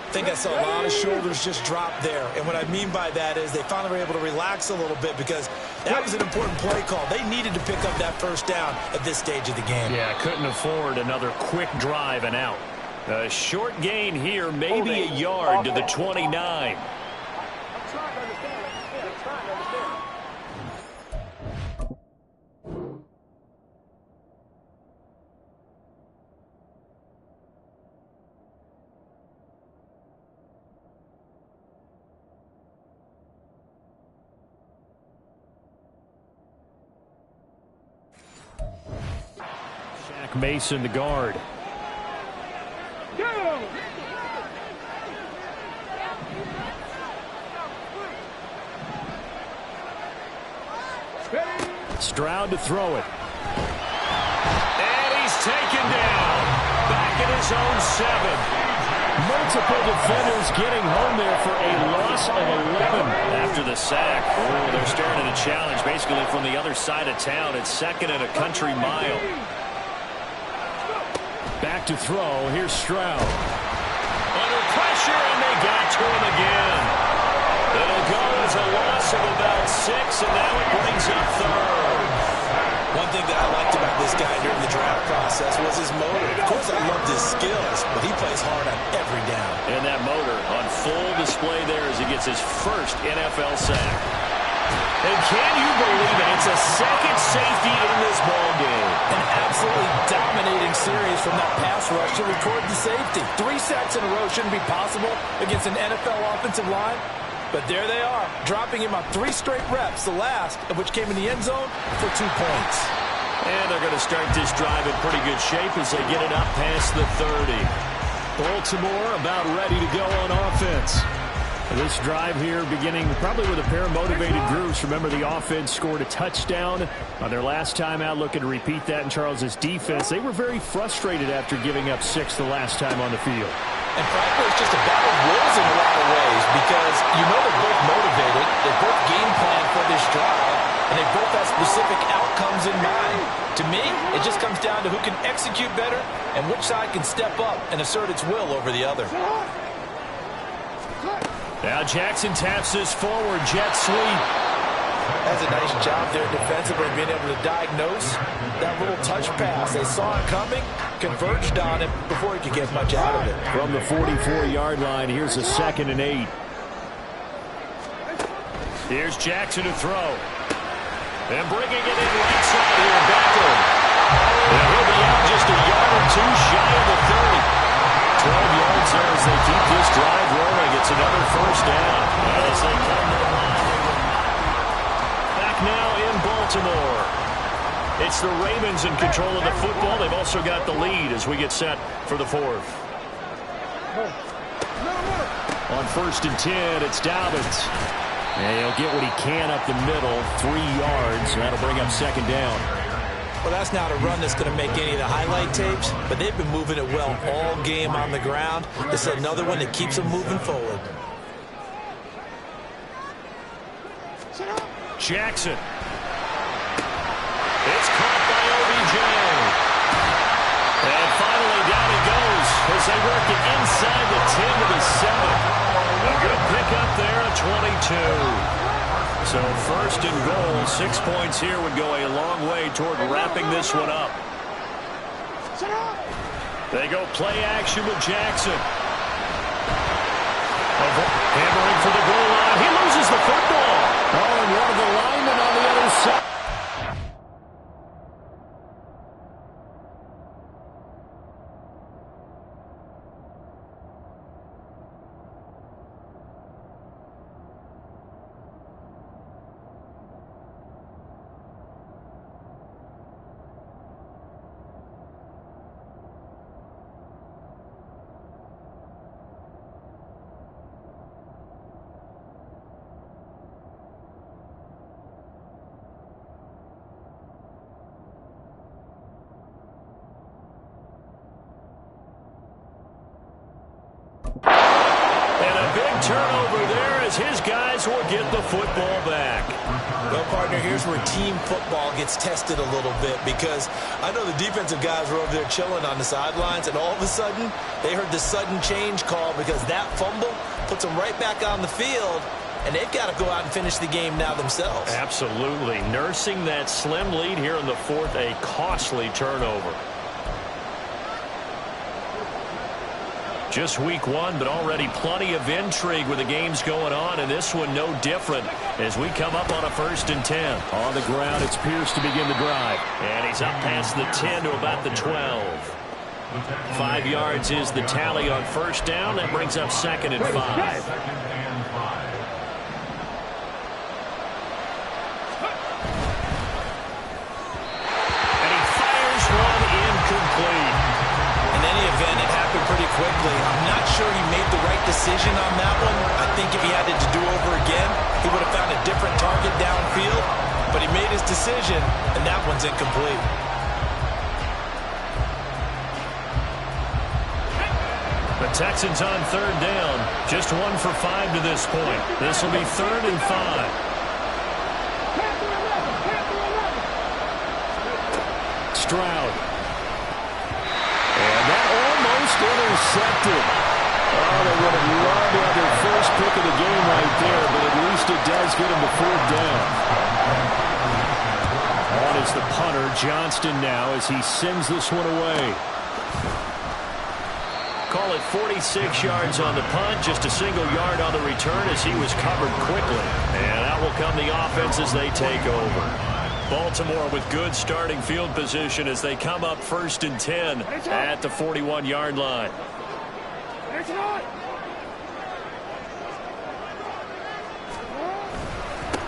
[SPEAKER 2] I think I saw a lot of shoulders just drop there. And what I mean by that is they finally were able to relax a little bit because that was an important play call. They needed to pick up that first down at this stage of the game.
[SPEAKER 1] Yeah, couldn't afford another quick drive and out.
[SPEAKER 5] A short gain here, maybe a yard to the 29.
[SPEAKER 4] I'm trying to understand. I'm trying to understand.
[SPEAKER 1] Shaq Mason, the guard.
[SPEAKER 4] Go!
[SPEAKER 1] Stroud to throw it.
[SPEAKER 5] And he's taken down. Back at his own 7.
[SPEAKER 1] Multiple defenders getting home there for a loss of 11.
[SPEAKER 5] After the sack, they're starting to challenge basically from the other side of town. It's 2nd and a country mile.
[SPEAKER 1] Back to throw. Here's Stroud.
[SPEAKER 5] Under pressure, and they got to him again. It'll go as a loss of about 6, and now it brings up 3rd.
[SPEAKER 2] One thing that I liked about this guy during the draft process was his motor. Of course, I loved his skills, but he plays hard on every down.
[SPEAKER 5] And that motor on full display there as he gets his first NFL sack. And can you believe it? It's a second safety in this ball game.
[SPEAKER 2] An absolutely dominating series from that pass rush to record the safety. 3 sacks in a row shouldn't be possible against an NFL offensive line. But there they are, dropping him on 3 straight reps, the last of which came in the end zone for 2 points.
[SPEAKER 5] And they're going to start this drive in pretty good shape as they get it up past the 30.
[SPEAKER 1] Baltimore about ready to go on offense. This drive here beginning probably with a pair of motivated groups. Remember, the offense scored a touchdown on their last time out, looking to repeat that in Charles's defense. They were very frustrated after giving up 6 the last time on the field.
[SPEAKER 2] And frankly, it's just a battle of wills in a lot of ways because you know they're both motivated, they both game plan for this drive, and they both have specific outcomes in mind. To me, it just comes down to who can execute better and which side can step up and assert its will over the other.
[SPEAKER 1] Now Jackson taps this forward, jet sweep.
[SPEAKER 2] That's a nice job there defensively, being able to diagnose that little touch pass. They saw it coming, converged on it before he could get much out of it.
[SPEAKER 1] From the 44-yard line, here's a 2nd and 8. Here's Jackson to throw. And bringing it in right side here, Beckham. And he'll be out just a yard or 2 shy of the 30. 12 yards there as they keep this drive rolling. It's another first down. As they come to the line. Back now in Baltimore. It's the Ravens in control of the football. They've also got the lead as we get set for the 4th. On 1st and 10, it's Dobbins. And he'll get what he can up the middle, 3 yards. That'll bring up 2nd down.
[SPEAKER 2] Well, that's not a run that's going to make any of the highlight tapes, but they've been moving it well all game on the ground. This is another one that keeps them moving forward.
[SPEAKER 1] Jackson. It's caught by OBJ. And finally down he goes as they work it inside the 10 to the 7. A good pickup there at 22. So first and goal, 6 points here would go a long way toward wrapping this one up. They go play action with Jackson. Hammering for the goal line. He loses the football. Oh, and one of the linemen on the other side. And a big turnover there as his guys will get the football back.
[SPEAKER 2] Well, partner, here's where team football gets tested a little bit, because I know the defensive guys were over there chilling on the sidelines, and all of a sudden they heard the sudden change call because that fumble puts them right back on the field, and they've got to go out and finish the game now themselves.
[SPEAKER 1] Absolutely. Nursing that slim lead here in the fourth, a costly turnover. Just week one, but already plenty of intrigue with the games going on, and this one no different as we come up on a 1st and 10. On the ground, it's Pierce to begin the drive. And he's up past the 10 to about the 12. 5 yards is the tally on first down. That brings up 2nd and 5.
[SPEAKER 2] Pretty quickly. I'm not sure he made the right decision on that one. I think if he had it to do over again, he would have found a different target downfield, but he made his decision, and that one's incomplete.
[SPEAKER 1] The Texans on 3rd down. Just 1 for 5 to this point. This will be 3rd and 5. Stroud. And that almost intercepted. Oh, they would have loved to have their first pick of the game right there, but at least it does get them to 4th down. On is the punter, Johnston now, as he sends this one away. Call it 46 yards on the punt, just a single yard on the return as he was covered quickly. And out will come the offense as they take over. Baltimore with good starting field position as they come up 1st and 10 at the 41-yard line.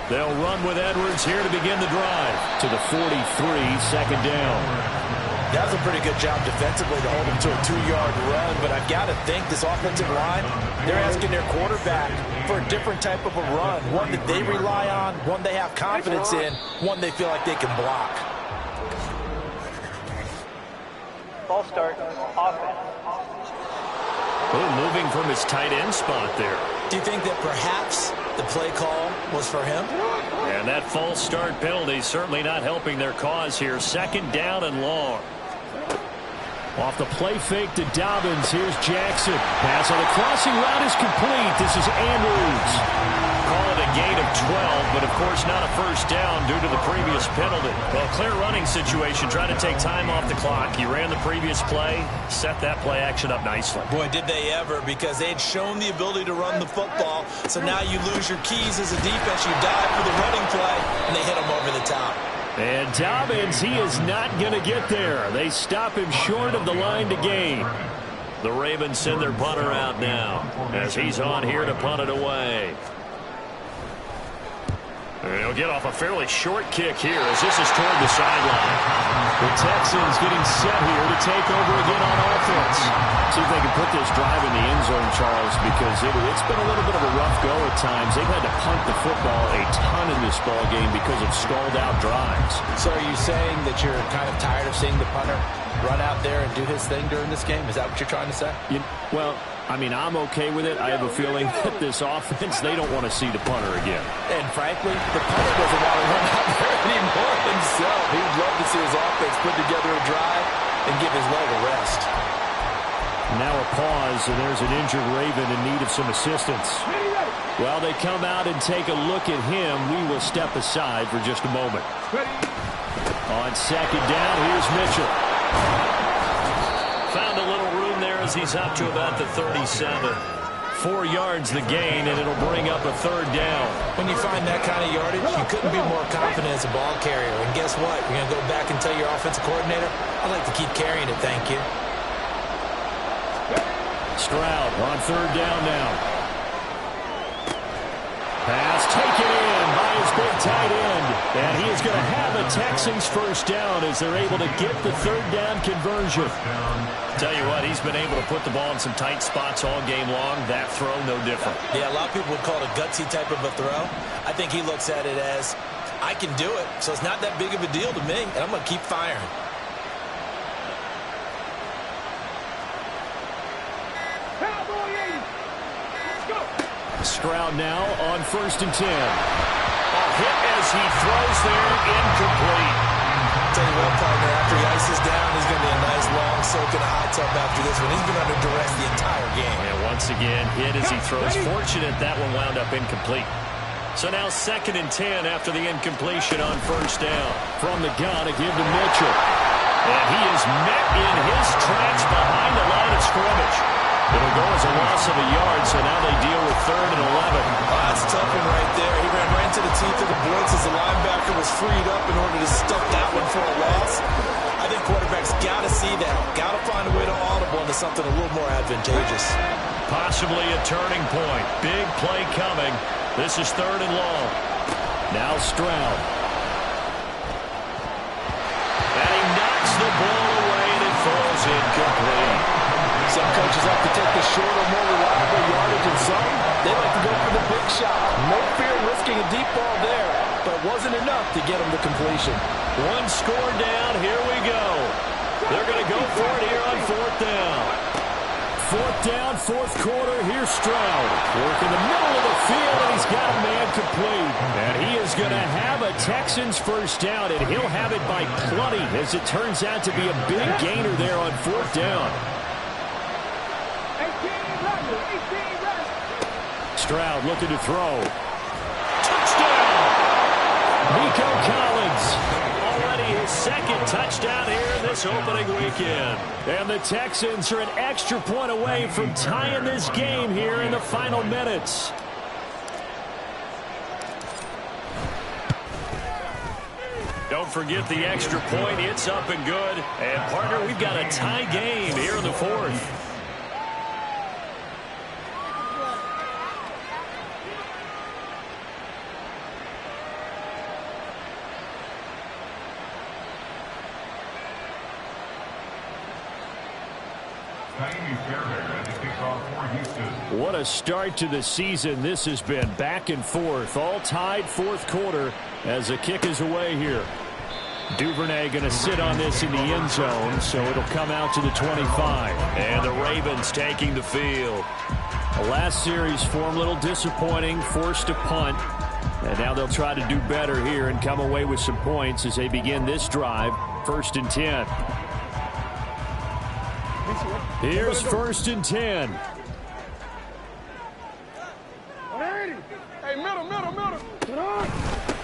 [SPEAKER 1] They'll run with Edwards here to begin the drive to the 43, 2nd down.
[SPEAKER 2] That was a pretty good job defensively to hold him to a 2-yard run, but I've got to think this offensive line, they're asking their quarterback for a different type of a run, one that they rely on, one they have confidence in, one they feel like they can block.
[SPEAKER 6] Ball start, offense.
[SPEAKER 1] Oh, moving from his tight end spot there.
[SPEAKER 2] Do you think that perhaps the play call was for him?
[SPEAKER 1] And that false start penalty certainly not helping their cause here. 2nd down and long. Off the play fake to Dobbins. Here's Jackson. Pass on the crossing route is complete. This is Andrews. Call it a gain of 12, but of course not a first down due to the previous penalty. Well, clear running situation. Trying to take time off the clock. He ran the previous play, set that play action up nicely.
[SPEAKER 2] Boy, did they ever, because they had shown the ability to run the football. So now you lose your keys as a defense. You dive for the running play, and they hit him over the top.
[SPEAKER 1] And Dobbins, he is not going to get there. They stop him short of the line to gain. The Ravens send their punter out now as he's on here to punt it away. He'll get off a fairly short kick here as this is toward the sideline. The Texans getting set here to take over again on offense. See if they can put this drive in the end zone, Charles, because it's been a little bit of a rough go at times. They've had to punt the football a ton in this ball game because of stalled-out drives.
[SPEAKER 2] So are you saying that you're kind of tired of seeing the punter run out there and do his thing during this game? Is that what you're trying to say?
[SPEAKER 1] Well, I mean, I'm okay with it. I have a feeling that this offense, they don't want to see the punter again.
[SPEAKER 2] And frankly, the punter doesn't want to run out there anymore himself. He would love to see his offense put together a drive and give his leg a rest.
[SPEAKER 1] Now a pause, and there's an injured Raven in need of some assistance. While they come out and take a look at him, we will step aside for just a moment. On second down, here's Mitchell.
[SPEAKER 5] Found a little room there as he's up to about the 37.
[SPEAKER 1] 4 yards the gain, and it'll bring up a third down.
[SPEAKER 2] When you find that kind of yardage, you couldn't be more confident as a ball carrier. And guess what? You're going to go back and tell your offensive coordinator, I'd like to keep carrying it, thank you.
[SPEAKER 1] Stroud on third down now. Pass taken in by his big tight end. And he is going to have a Texans first down as they're able to get the third down conversion.
[SPEAKER 5] Tell you what, he's been able to put the ball in some tight spots all game long. That throw, no different.
[SPEAKER 2] Yeah, a lot of people would call it a gutsy type of a throw. I think he looks at it as, I can do it, so it's not that big of a deal to me, and I'm going to keep firing.
[SPEAKER 1] Stroud now on first and 10. A hit as he throws there, incomplete.
[SPEAKER 2] Tell you what, partner, after he ices down, he's going to be a nice long soak in a hot tub after this one. He's been under duress the entire game.
[SPEAKER 5] And once again, hit as he throws. Fortunate that one wound up incomplete. So now second and 10 after the incompletion on first down.
[SPEAKER 1] From the gun, a give to Mitchell.
[SPEAKER 5] And he is met in his tracks behind the line of scrimmage. It'll go as a loss of a yard, so now they deal with third and 11.
[SPEAKER 2] That's a tough one right there. He ran right into the teeth of the blitz as the linebacker was freed up in order to stuff that one for a loss. I think quarterbacks got to see that. Got to find a way to audible into something a little more advantageous.
[SPEAKER 5] Possibly a turning point. Big play coming. This is third and long.
[SPEAKER 1] Now Stroud.
[SPEAKER 5] And he knocks the ball away, and it falls incomplete.
[SPEAKER 2] Some coaches like to take the shorter, more reliable yardage, and some, they like to go for the big shot. No fear risking a deep ball there, but it wasn't enough to get them to completion.
[SPEAKER 5] One score down, here we go. They're going to go for it here on fourth down.
[SPEAKER 1] Fourth down, fourth quarter, here's Stroud. Work in the middle of the field, and he's got a man complete. And he is going to have a Texans first down, and he'll have it by plenty, as it turns out to be a big gainer there on fourth down. Stroud looking to throw. Touchdown! Nico Collins.
[SPEAKER 5] Already his second touchdown here in this opening weekend.
[SPEAKER 1] And the Texans are an extra point away from tying this game here in the final minutes.
[SPEAKER 5] Don't forget the extra point. It's up and good. And, partner, we've got a tie game here in the fourth.
[SPEAKER 1] What a start to the season this has been. Back and forth, all tied fourth quarter as the kick is away here. Duvernay going to sit on this in the end zone, so it'll come out to the 25.
[SPEAKER 5] And the Ravens taking the field.
[SPEAKER 1] The last series for them, a little disappointing, forced to punt. And now they'll try to do better here and come away with some points as they begin this drive, first and 10. Here's first and 10.
[SPEAKER 4] Hey, middle.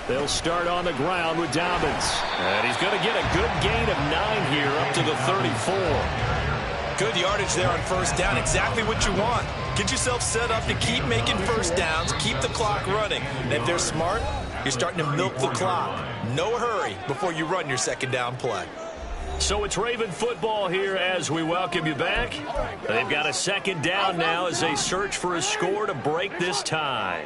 [SPEAKER 1] They'll start on the ground with Dobbins.
[SPEAKER 5] And he's going to get a good gain of 9 here up to the 34.
[SPEAKER 2] Good yardage there on first down. Exactly what you want. Get yourself set up to keep making first downs, keep the clock running. And if they're smart, you're starting to milk the clock. No hurry before you run your second down play.
[SPEAKER 5] So it's Raven football here as we welcome you back. They've got a second down now as they search for a score to break this tie.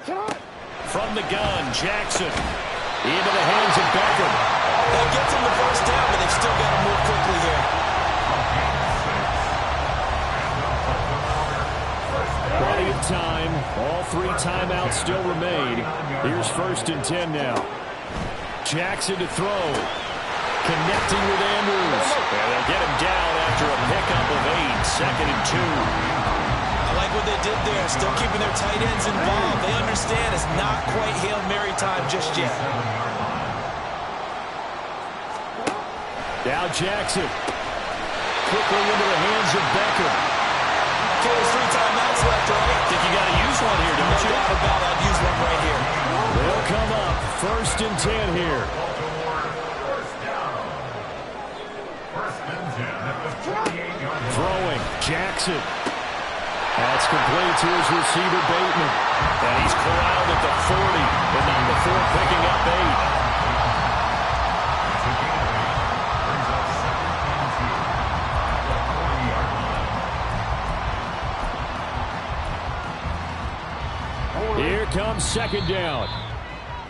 [SPEAKER 1] From the gun, Jackson. Into the hands of Beckham.
[SPEAKER 2] That gets him the first down, but they've still got to move quickly here.
[SPEAKER 1] Plenty of time. All 3 timeouts still remain. Here's 1st and 10 now. Jackson to throw. Connecting with Andrews. And they'll get him down after a pickup of 8. 2nd and 2.
[SPEAKER 2] I like what they did there. Still keeping their tight ends involved. They understand it's not quite Hail Mary time just yet.
[SPEAKER 1] Now Jackson. Quickly into the hands of Beckham.
[SPEAKER 2] Okay, there's 3 timeouts left, right?
[SPEAKER 5] I think you got to use one here, don't you?
[SPEAKER 2] No doubt about it. I'd use one right here.
[SPEAKER 1] They'll come up. 1st and 10 here. Throwing. Jackson. That's complete to his receiver, Bateman.
[SPEAKER 5] And he's corralled at the 40, but not before picking up
[SPEAKER 1] 8. Here comes 2nd down.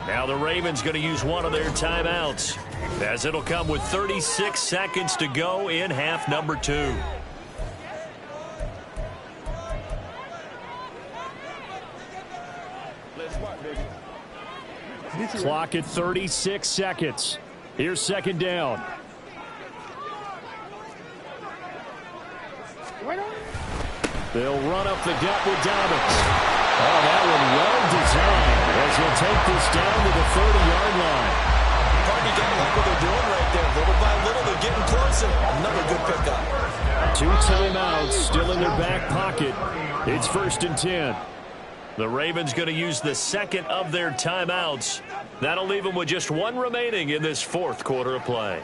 [SPEAKER 5] Now the Ravens going to use one of their timeouts, as it'll come with 36 seconds to go in half number 2.
[SPEAKER 1] Clock at 36 seconds. Here's 2nd down. They'll run up the gut with Dobbins. Oh, that one well designed as he'll take this down to the 30-yard line.
[SPEAKER 2] Party doesn't like what they're doing right there. Little by little, they're getting closer. Another good pickup.
[SPEAKER 1] 2 timeouts still in their back pocket. It's 1st and 10.
[SPEAKER 5] The Ravens going to use the 2nd of their timeouts. That'll leave them with just 1 remaining in this 4th quarter of play.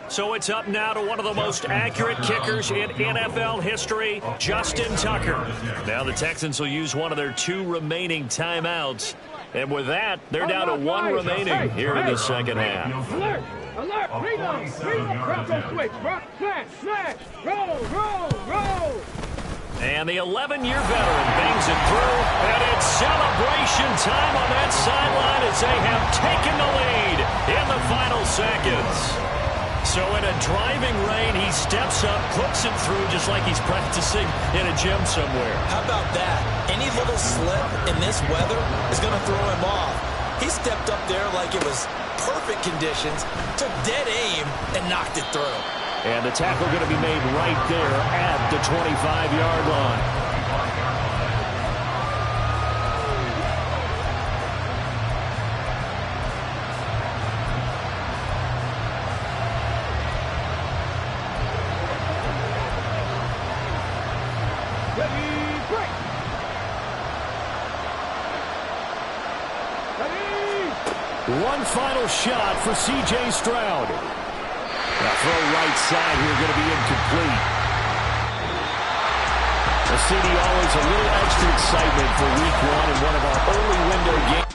[SPEAKER 5] So it's up now to one of the most accurate kickers in NFL history, Justin Tucker. Now the Texans will use one of their 2 remaining timeouts. And with that, they're down to 1 remaining here in the 2nd half.
[SPEAKER 4] Alert! Alert! Reload! Reload! Cross switch! Smash! Smash! Roll! Roll! Roll!
[SPEAKER 5] And the 11-year veteran bangs it through, and it's celebration time on that sideline as they have taken the lead in the final seconds. So in a driving rain, he steps up, puts it through just like he's practicing in a gym somewhere.
[SPEAKER 2] How about that? Any little slip in this weather is going to throw him off. He stepped up there like it was perfect conditions, took dead aim, and knocked it through.
[SPEAKER 1] And the tackle going to be made right there at the 25-yard line. One final shot for C.J. Stroud. Now throw right side here going to be incomplete. The CD always a little extra excitement for week 1 in one of our early window games.